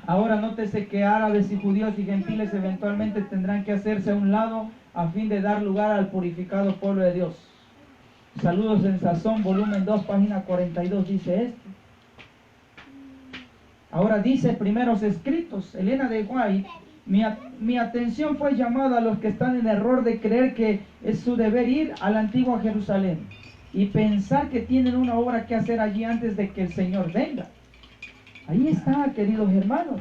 Ahora nótese que árabes y judíos y gentiles eventualmente tendrán que hacerse a un lado a fin de dar lugar al purificado pueblo de Dios. Saludos en Sazón, volumen 2, página 42, dice esto. Ahora dice primeros escritos, Elena de White, mi atención fue llamada a los que están en error de creer que es su deber ir a la antigua Jerusalén y pensar que tienen una obra que hacer allí antes de que el Señor venga. Ahí está, queridos hermanos.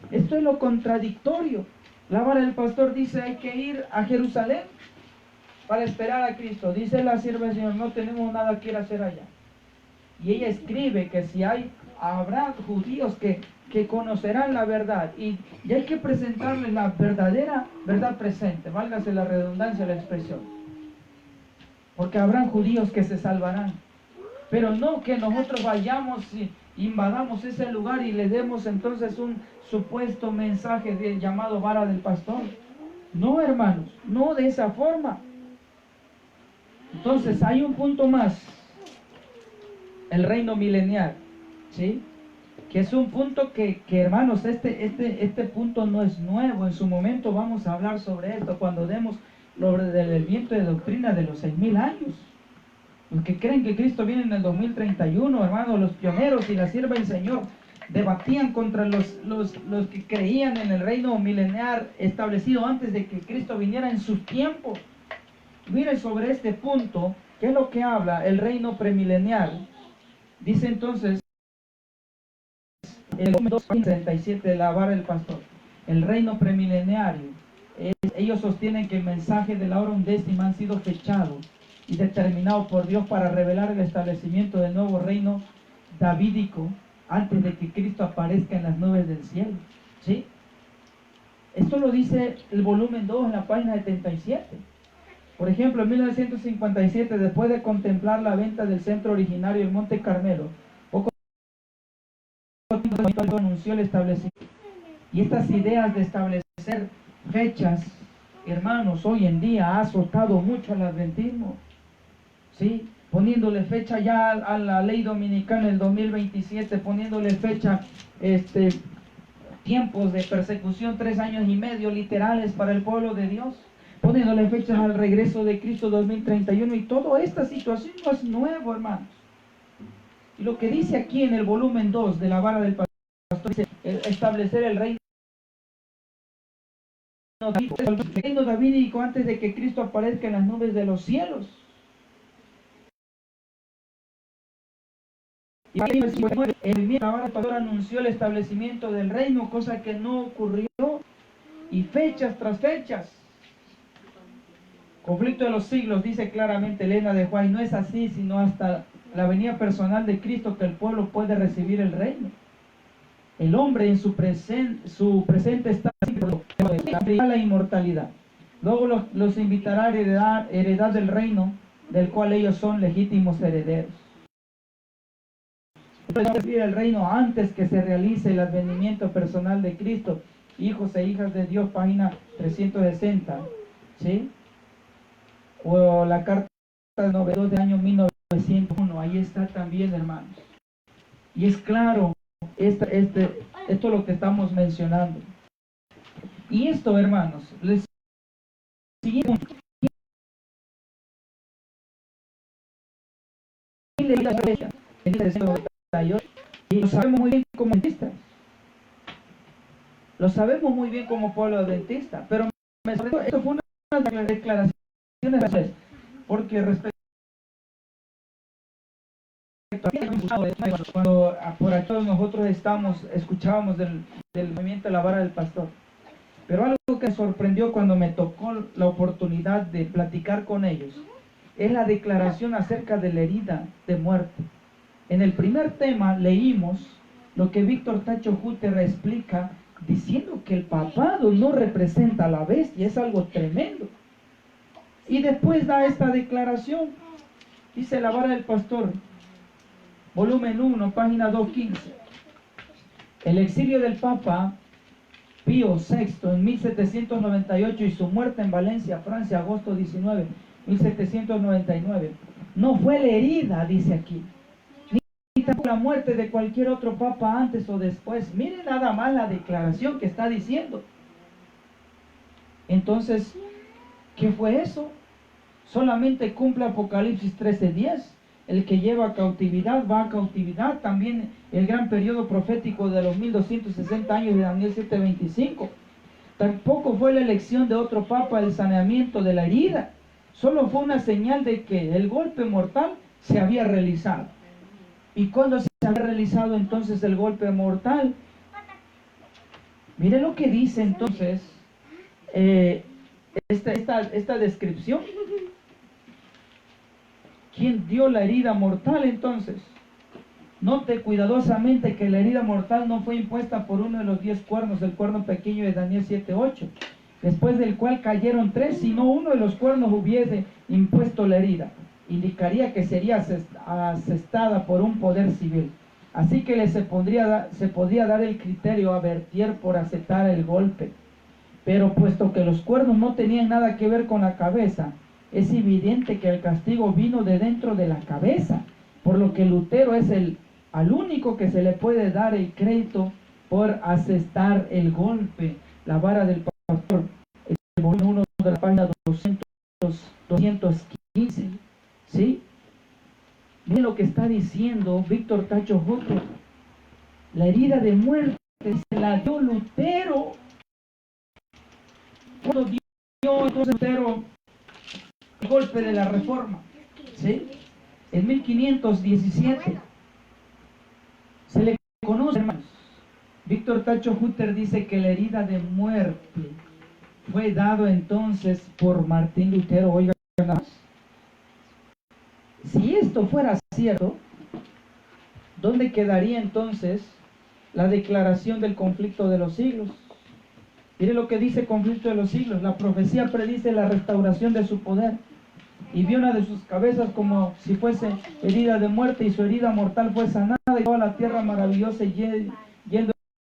Esto es lo contradictorio. La vara del pastor dice hay que ir a Jerusalén para esperar a Cristo. Dice la sierva del Señor, no tenemos nada que ir a hacer allá. Y ella escribe que si habrá judíos que conocerán la verdad, y hay que presentarles la verdadera verdad presente, válgase la redundancia de la expresión, porque habrán judíos que se salvarán, pero no que nosotros vayamos y invadamos ese lugar y le demos entonces un supuesto mensaje llamado vara del pastor. No, hermanos, no de esa forma. Entonces hay un punto más, el reino milenial, ¿sí?, que es un punto que hermanos, este punto no es nuevo. En su momento vamos a hablar sobre esto cuando demos del viento de doctrina de los 6,000 años. Los que creen que Cristo viene en el 2031, hermanos, los pioneros y la sierva del Señor debatían contra los que creían en el reino milenial establecido antes de que Cristo viniera en su tiempo. Miren sobre este punto, ¿qué es lo que habla el reino premilenial? Dice entonces, el 2:37 de la vara del pastor. El reino premilenario. Ellos sostienen que el mensaje de la hora undécima han sido fechados y determinados por Dios para revelar el establecimiento del nuevo reino davídico antes de que Cristo aparezca en las nubes del cielo. ¿Sí? Esto lo dice el volumen 2 en la página 77. Por ejemplo, en 1957, después de contemplar la venta del centro originario del Monte Carmelo, poco tiempo anunció el establecimiento. Y estas ideas de establecer fechas, hermanos, hoy en día ha azotado mucho al adventismo. ¿Sí? Poniéndole fecha ya a la ley dominicana el 2027, poniéndole fecha, tiempos de persecución, 3 años y medio literales para el pueblo de Dios, poniéndole fechas al regreso de Cristo 2031, y toda esta situación no es nuevo, hermanos. Y lo que dice aquí en el volumen 2 de la vara del pastor, dice establecer el reino davídico antes de que Cristo aparezca en las nubes de los cielos. Y el pastor anunció el establecimiento del reino, cosa que no ocurrió, y fechas tras fechas. Conflicto de los siglos, dice claramente Elena de White, no es así, sino hasta la venida personal de Cristo que el pueblo puede recibir el reino. El hombre en su presente está la inmortalidad. Luego los invitará a heredar del reino del cual ellos son legítimos herederos. El reino antes que se realice el advenimiento personal de Cristo. Hijos e hijas de Dios, página 360, ¿sí? O la carta de 92 del año 1901, ahí está también, hermanos. Y es claro, esto es lo que estamos mencionando. Y esto, hermanos, les siguiente punto. Y lo sabemos muy bien como adventistas. Lo sabemos muy bien como pueblo adventista. Pero esto fue una declaración, porque respecto cuando por aquí nosotros escuchábamos del movimiento de la vara del pastor. Pero algo que me sorprendió cuando me tocó la oportunidad de platicar con ellos es la declaración acerca de la herida de muerte. En el primer tema leímos lo que Víctor Tacho Hutter explica, diciendo que el papado no representa a la bestia, es algo tremendo. Y después da esta declaración, dice la vara del pastor, volumen 1, página 215. El exilio del Papa Pío VI en 1798 y su muerte en Valencia, Francia, agosto 19, 1799. No fue la herida, dice aquí, ni tampoco la muerte de cualquier otro papa antes o después. Miren nada más la declaración que está diciendo. Entonces, ¿qué fue eso? Solamente cumple Apocalipsis 13:10. El que lleva a cautividad va a cautividad. También el gran periodo profético de los 1260 años de Daniel 7:25. Tampoco fue la elección de otro papa el saneamiento de la herida. Solo fue una señal de que el golpe mortal se había realizado. ¿Y cuándo se había realizado entonces el golpe mortal? Mire lo que dice entonces esta descripción. ¿Quién dio la herida mortal entonces? Note cuidadosamente que la herida mortal no fue impuesta por uno de los 10 cuernos, el cuerno pequeño de Daniel 7:8, después del cual cayeron 3, sino uno de los cuernos hubiese impuesto la herida. Indicaría que sería asestada por un poder civil. Así que se podría dar el criterio a Berthier por aceptar el golpe. Pero puesto que los cuernos no tenían nada que ver con la cabeza, es evidente que el castigo vino de dentro de la cabeza, por lo que Lutero es al único que se le puede dar el crédito por asestar el golpe. La vara del pastor, el volumen 1 de la página 215, ¿sí? Miren lo que está diciendo Víctor Tacho Hutter. La herida de muerte se la dio Lutero. Cuando dio entonces Lutero el golpe de la Reforma, ¿sí? En 1517 se le conoce, hermanos, Víctor Tacho Hutter dice que la herida de muerte fue dado entonces por Martín Lutero. Oigan, si esto fuera cierto, ¿dónde quedaría entonces la declaración del conflicto de los siglos? Mire lo que dice conflicto de los siglos. La profecía predice la restauración de su poder. Y vio una de sus cabezas como si fuese herida de muerte, y su herida mortal fue sanada, y toda la tierra maravillosa yendo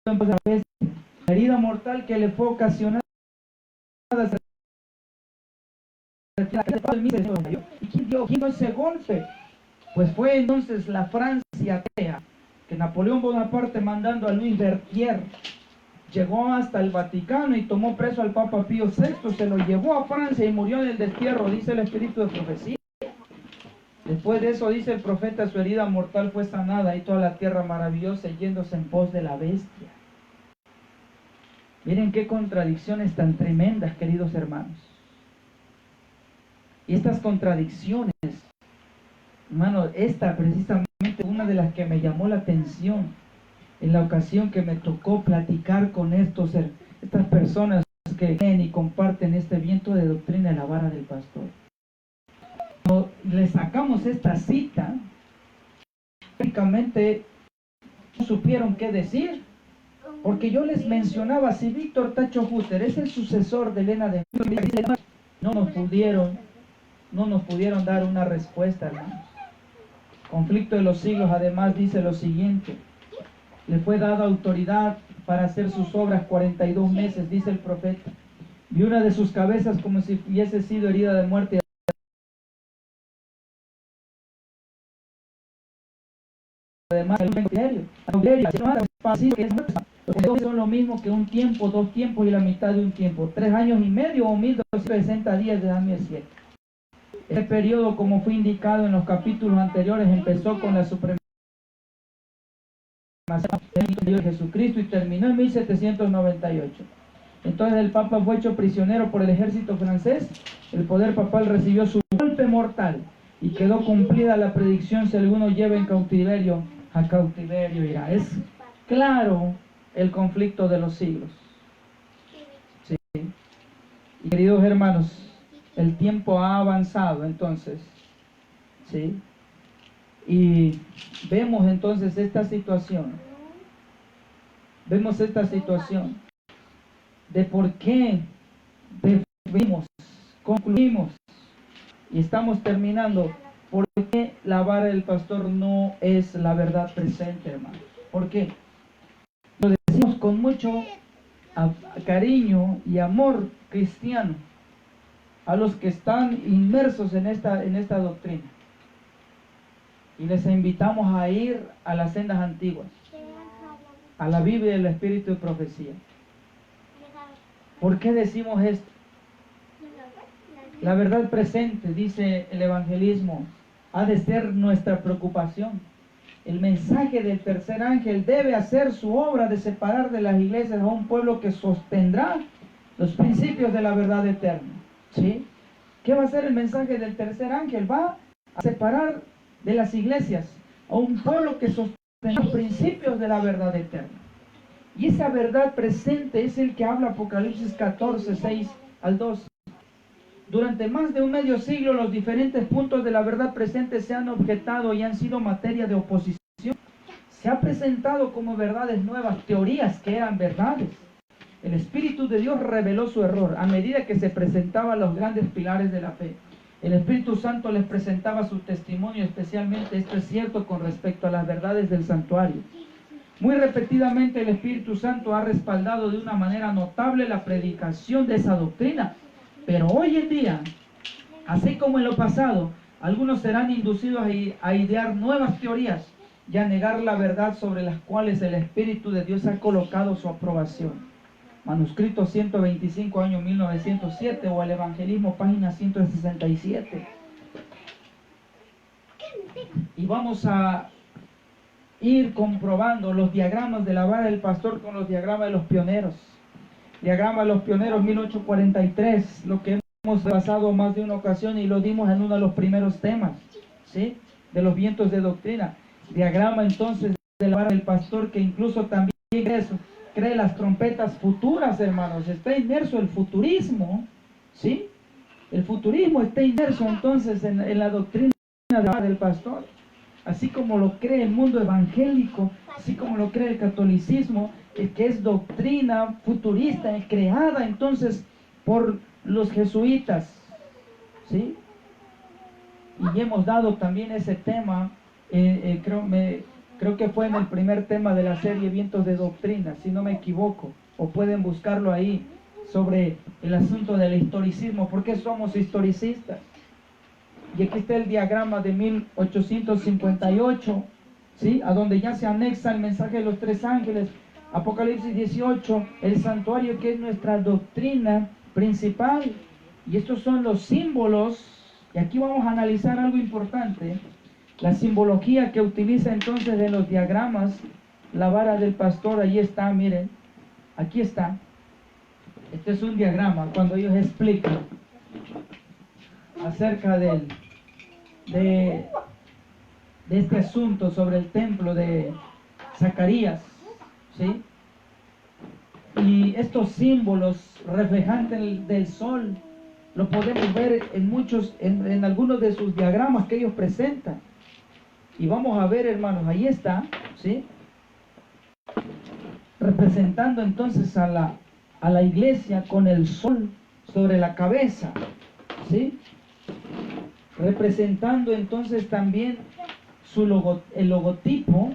en pos de la bestia. La herida mortal que le fue ocasionada. ¿Y quién dio ese golpe? Pues fue entonces la Francia atea, que Napoleón Bonaparte, mandando a Luis Berthier, llegó hasta el Vaticano y tomó preso al Papa Pío VI, se lo llevó a Francia y murió en el destierro, dice el espíritu de profecía. Después de eso, dice el profeta, su herida mortal fue sanada, y toda la tierra maravillosa yéndose en pos de la bestia. Miren qué contradicciones tan tremendas, queridos hermanos. Y estas contradicciones, hermano, esta precisamente una de las que me llamó la atención en la ocasión que me tocó platicar con estas personas que creen y comparten este viento de doctrina de la vara del pastor. Cuando le sacamos esta cita, prácticamente no supieron qué decir, porque yo les mencionaba, si Víctor Tacho Hutter es el sucesor de Elena de White, no nos pudieron dar una respuesta, hermanos. Conflicto de los siglos además dice lo siguiente: le fue dada autoridad para hacer sus obras 42 meses, dice el profeta. Vio una de sus cabezas como si hubiese sido herida de muerte. Además, el son lo mismo que un tiempo, 2 tiempos y la mitad de un tiempo. 3 años y medio o 1260 días de Daniel 7. Este periodo, como fue indicado en los capítulos anteriores, empezó con la supremacía de Jesucristo y terminó en 1798. Entonces el Papa fue hecho prisionero por el ejército francés. El poder papal recibió su golpe mortal y quedó cumplida la predicción: si alguno lleva en cautiverio, a cautiverio irá. Es claro el conflicto de los siglos. Sí. Y queridos hermanos, el tiempo ha avanzado entonces, ¿sí? Y vemos entonces esta situación. Vemos esta situación de por qué concluimos y estamos terminando. ¿Por qué la vara del pastor no es la verdad presente, hermano? ¿Por qué? Lo decimos con mucho cariño y amor cristiano a los que están inmersos en esta doctrina. Y les invitamos a ir a las sendas antiguas, a la Biblia y el Espíritu de profecía. ¿Por qué decimos esto? La verdad presente, dice el evangelismo, ha de ser nuestra preocupación. El mensaje del tercer ángel debe hacer su obra de separar de las iglesias a un pueblo que sostendrá los principios de la verdad eterna. ¿Sí? ¿Qué va a hacer el mensaje del tercer ángel? Va a separar de las iglesias a un pueblo que sostendrá los principios de la verdad eterna. Y esa verdad presente es el que habla Apocalipsis 14, 6 al 12. Durante más de un medio siglo, los diferentes puntos de la verdad presente se han objetado y han sido materia de oposición. Se ha presentado como verdades nuevas, teorías que eran verdades. El Espíritu de Dios reveló su error a medida que se presentaban los grandes pilares de la fe. El Espíritu Santo les presentaba su testimonio, especialmente esto es cierto con respecto a las verdades del santuario. Muy repetidamente el Espíritu Santo ha respaldado de una manera notable la predicación de esa doctrina. Pero hoy en día, así como en lo pasado, algunos serán inducidos a idear nuevas teorías y a negar la verdad sobre las cuales el Espíritu de Dios ha colocado su aprobación. Manuscrito 125, año 1907, o el Evangelismo, página 167. Y vamos a ir comprobando los diagramas de la vara del pastor con los diagramas de los pioneros. Diagrama de los pioneros 1843, lo que hemos pasado más de una ocasión y lo dimos en uno de los primeros temas, ¿sí? De los vientos de doctrina. Diagrama entonces de la vara del pastor, que incluso también eso cree las trompetas futuras, hermanos. Está inmerso el futurismo, ¿sí? El futurismo está inmerso entonces en la doctrina del pastor, así como lo cree el mundo evangélico, así como lo cree el catolicismo, que es doctrina futurista, creada entonces por los jesuitas, ¿sí? Y hemos dado también ese tema, creo que fue en el primer tema de la serie Vientos de Doctrina, si no me equivoco, o pueden buscarlo ahí, sobre el asunto del historicismo. ¿Por qué somos historicistas? Y aquí está el diagrama de 1858, ¿sí? A donde ya se anexa el mensaje de los tres ángeles, Apocalipsis 18, el santuario, que es nuestra doctrina principal. Y estos son los símbolos, y aquí vamos a analizar algo importante, la simbología que utiliza entonces en los diagramas la vara del pastor. Ahí está, miren, aquí está. Este es un diagrama cuando ellos explican acerca de este asunto sobre el templo de Zacarías, ¿sí? Y estos símbolos reflejantes del sol lo podemos ver en algunos de sus diagramas que ellos presentan. Y vamos a ver, hermanos, ahí está, ¿sí? Representando entonces a la iglesia con el sol sobre la cabeza, ¿sí? Representando entonces también el logotipo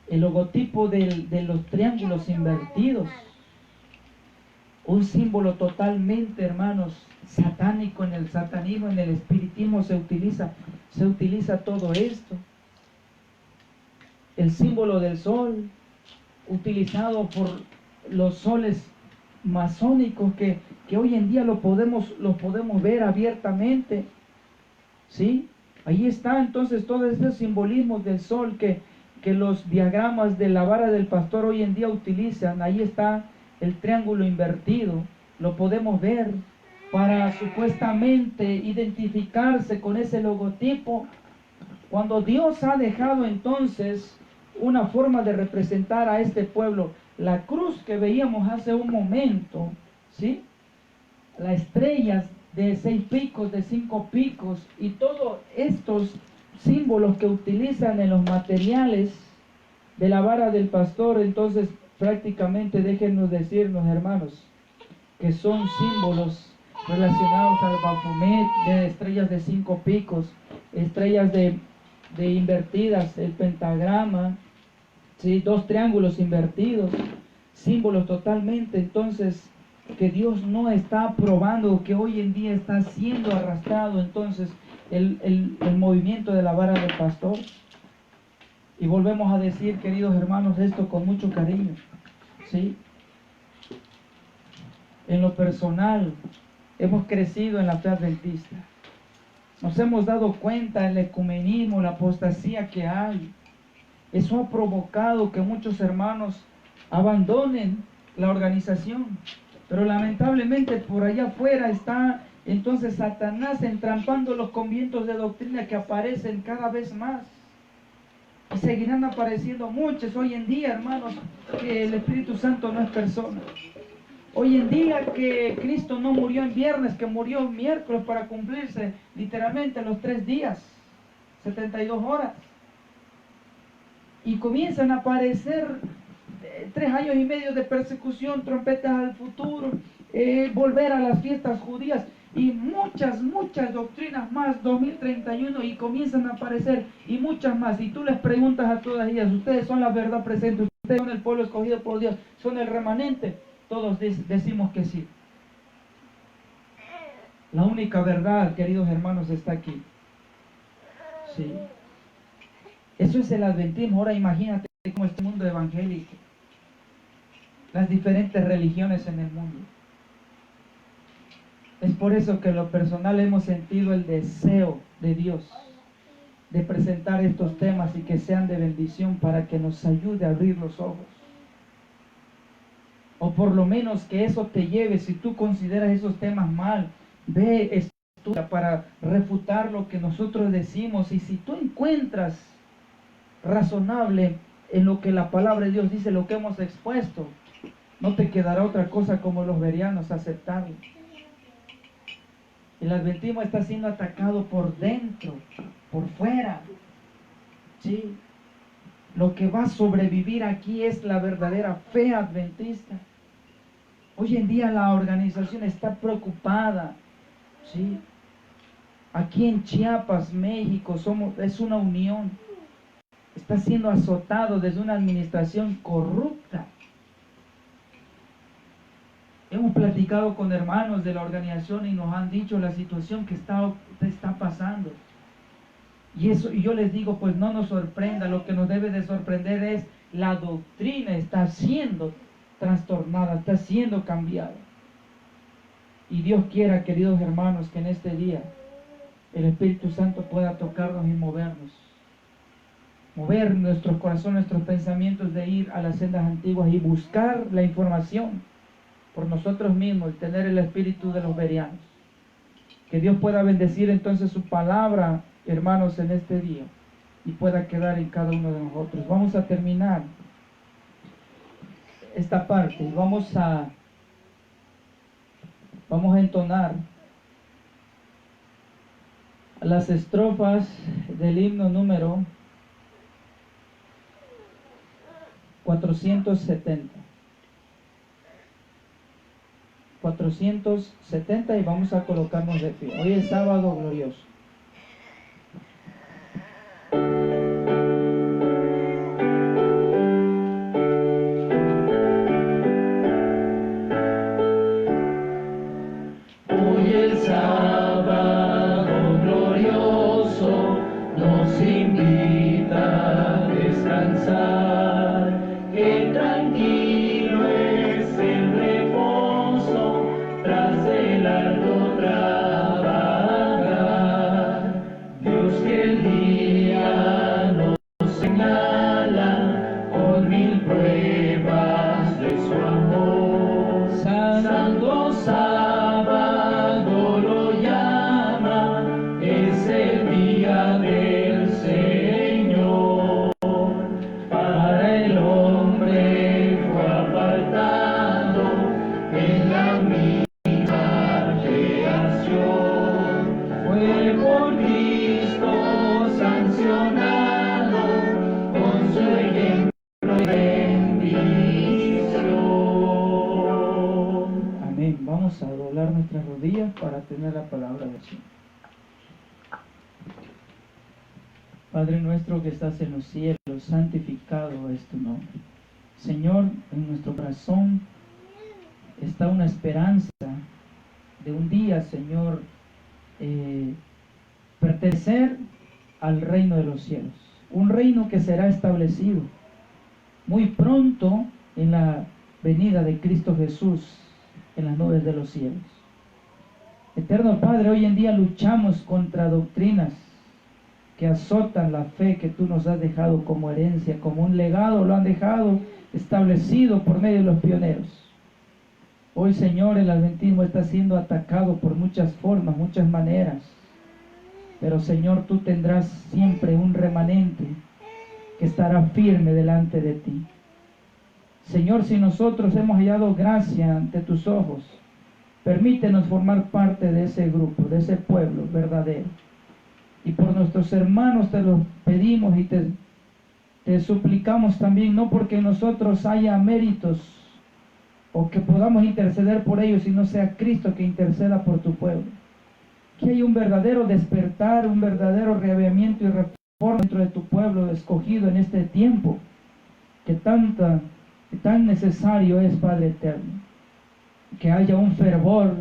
de los triángulos invertidos. Un símbolo totalmente, hermanos, satánico. En el satanismo, en el espiritismo se utiliza todo esto. El símbolo del sol, utilizado por los soles masónicos, que hoy en día los podemos ver abiertamente, ¿sí? Ahí está entonces todos estos simbolismos del sol que los diagramas de la vara del pastor hoy en día utilizan. Ahí está el triángulo invertido, lo podemos ver para supuestamente identificarse con ese logotipo, cuando Dios ha dejado entonces una forma de representar a este pueblo. La cruz que veíamos hace un momento, ¿sí? Las estrellas de 6 picos, de 5 picos, y todos estos símbolos que utilizan en los materiales de la vara del pastor. Entonces prácticamente, déjenos decirnos, hermanos, que son símbolos relacionados al Baphomet, de estrellas de 5 picos, estrellas de invertidas, el pentagrama, ¿sí? 2 triángulos invertidos, símbolos totalmente entonces que Dios no está aprobando, que hoy en día está siendo arrastrado entonces el movimiento de la vara del pastor. Y volvemos a decir, queridos hermanos, esto con mucho cariño, ¿sí? En lo personal, hemos crecido en la fe adventista. Nos hemos dado cuenta del ecumenismo, la apostasía que hay. Eso ha provocado que muchos hermanos abandonen la organización. Pero lamentablemente por allá afuera está entonces Satanás entrampando los conventos de doctrina que aparecen cada vez más. Y seguirán apareciendo muchos hoy en día, hermanos, que el Espíritu Santo no es persona. Hoy en día que Cristo no murió en viernes, que murió en miércoles para cumplirse literalmente los 3 días, 72 horas. Y comienzan a aparecer 3 años y medio de persecución, trompetas al futuro, volver a las fiestas judías y muchas doctrinas más, 2031, y comienzan a aparecer, y muchas más. Y tú les preguntas a todas ellas, ustedes son la verdad presente, ustedes son el pueblo escogido por Dios, son el remanente. Todos decimos que sí. La única verdad, queridos hermanos, está aquí. Sí. Eso es el adventismo. Ahora imagínate cómo este mundo evangélico, las diferentes religiones en el mundo. Es por eso que en lo personal hemos sentido el deseo de Dios de presentar estos temas y que sean de bendición para que nos ayude a abrir los ojos. O por lo menos que eso te lleve, si tú consideras esos temas mal, ve, estudia para refutar lo que nosotros decimos. Y si tú encuentras razonable en lo que la palabra de Dios dice, lo que hemos expuesto, no te quedará otra cosa como los bereanos aceptarlo. El adventismo está siendo atacado por dentro, por fuera. ¿Sí? Lo que va a sobrevivir aquí es la verdadera fe adventista. Hoy en día la organización está preocupada. ¿Sí? Aquí en Chiapas, México, es una unión. Está siendo azotado desde una administración corrupta. Hemos platicado con hermanos de la organización y nos han dicho la situación que está pasando. Y yo les digo, pues no nos sorprenda, lo que nos debe de sorprender es la doctrina está siendo trastornada, está siendo cambiada. Y Dios quiera, queridos hermanos, que en este día el Espíritu Santo pueda tocarnos y movernos. Mover nuestros corazones, nuestros pensamientos de ir a las sendas antiguas y buscar la información por nosotros mismos, tener el espíritu de los bereanos. Que Dios pueda bendecir entonces su palabra, hermanos, en este día y pueda quedar en cada uno de nosotros. Vamos a terminar esta parte. Vamos a entonar las estrofas del himno número 470. 470 y vamos a colocarnos de pie. Hoy es sábado glorioso. Hoy el sábado glorioso nos invita a descansar, que tranquilo es el reposo tras el largo trabajar. Dios que el día nos señala con mil pruebas de su amor. Santo sábado lo llama, es el día del Señor. Para el hombre fue apartado en la misma creación. Fue por Cristo sancionado con su ejemplo de bendición. Amén. Vamos a doblar nuestras rodillas para tener la palabra del Señor. Padre nuestro que estás en los cielos, santificado es tu nombre. Señor, en nuestro corazón está una esperanza de un día, Señor, pertenecer al reino de los cielos. Un reino que será establecido muy pronto en la venida de Cristo Jesús en las nubes de los cielos. Eterno Padre, hoy en día luchamos contra doctrinas que azotan la fe que tú nos has dejado como herencia, como un legado, lo han dejado establecido por medio de los pioneros. Hoy, Señor, el adventismo está siendo atacado por muchas formas, muchas maneras, pero Señor, tú tendrás siempre un remanente que estará firme delante de ti. Señor, si nosotros hemos hallado gracia ante tus ojos, permítenos formar parte de ese grupo, de ese pueblo verdadero. Y por nuestros hermanos te lo pedimos y te suplicamos también, no porque en nosotros haya méritos o que podamos interceder por ellos, sino sea Cristo que interceda por tu pueblo. Que haya un verdadero despertar, un verdadero reavivamiento y reforma dentro de tu pueblo escogido en este tiempo, que tan necesario es, Padre eterno. Que haya un fervor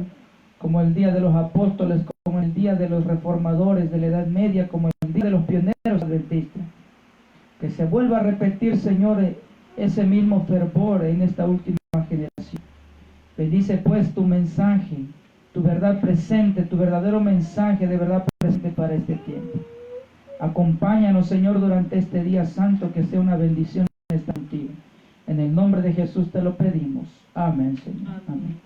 como el día de los apóstoles, como el día de los reformadores de la Edad Media, como el día de los pioneros adventistas. Que se vuelva a repetir, Señor, ese mismo fervor en esta última generación. Bendice pues tu mensaje, tu verdad presente, tu verdadero mensaje de verdad presente para este tiempo. Acompáñanos, Señor, durante este día santo, que sea una bendición estar contigo. En el nombre de Jesús te lo pedimos. Amén, Señor. Amén.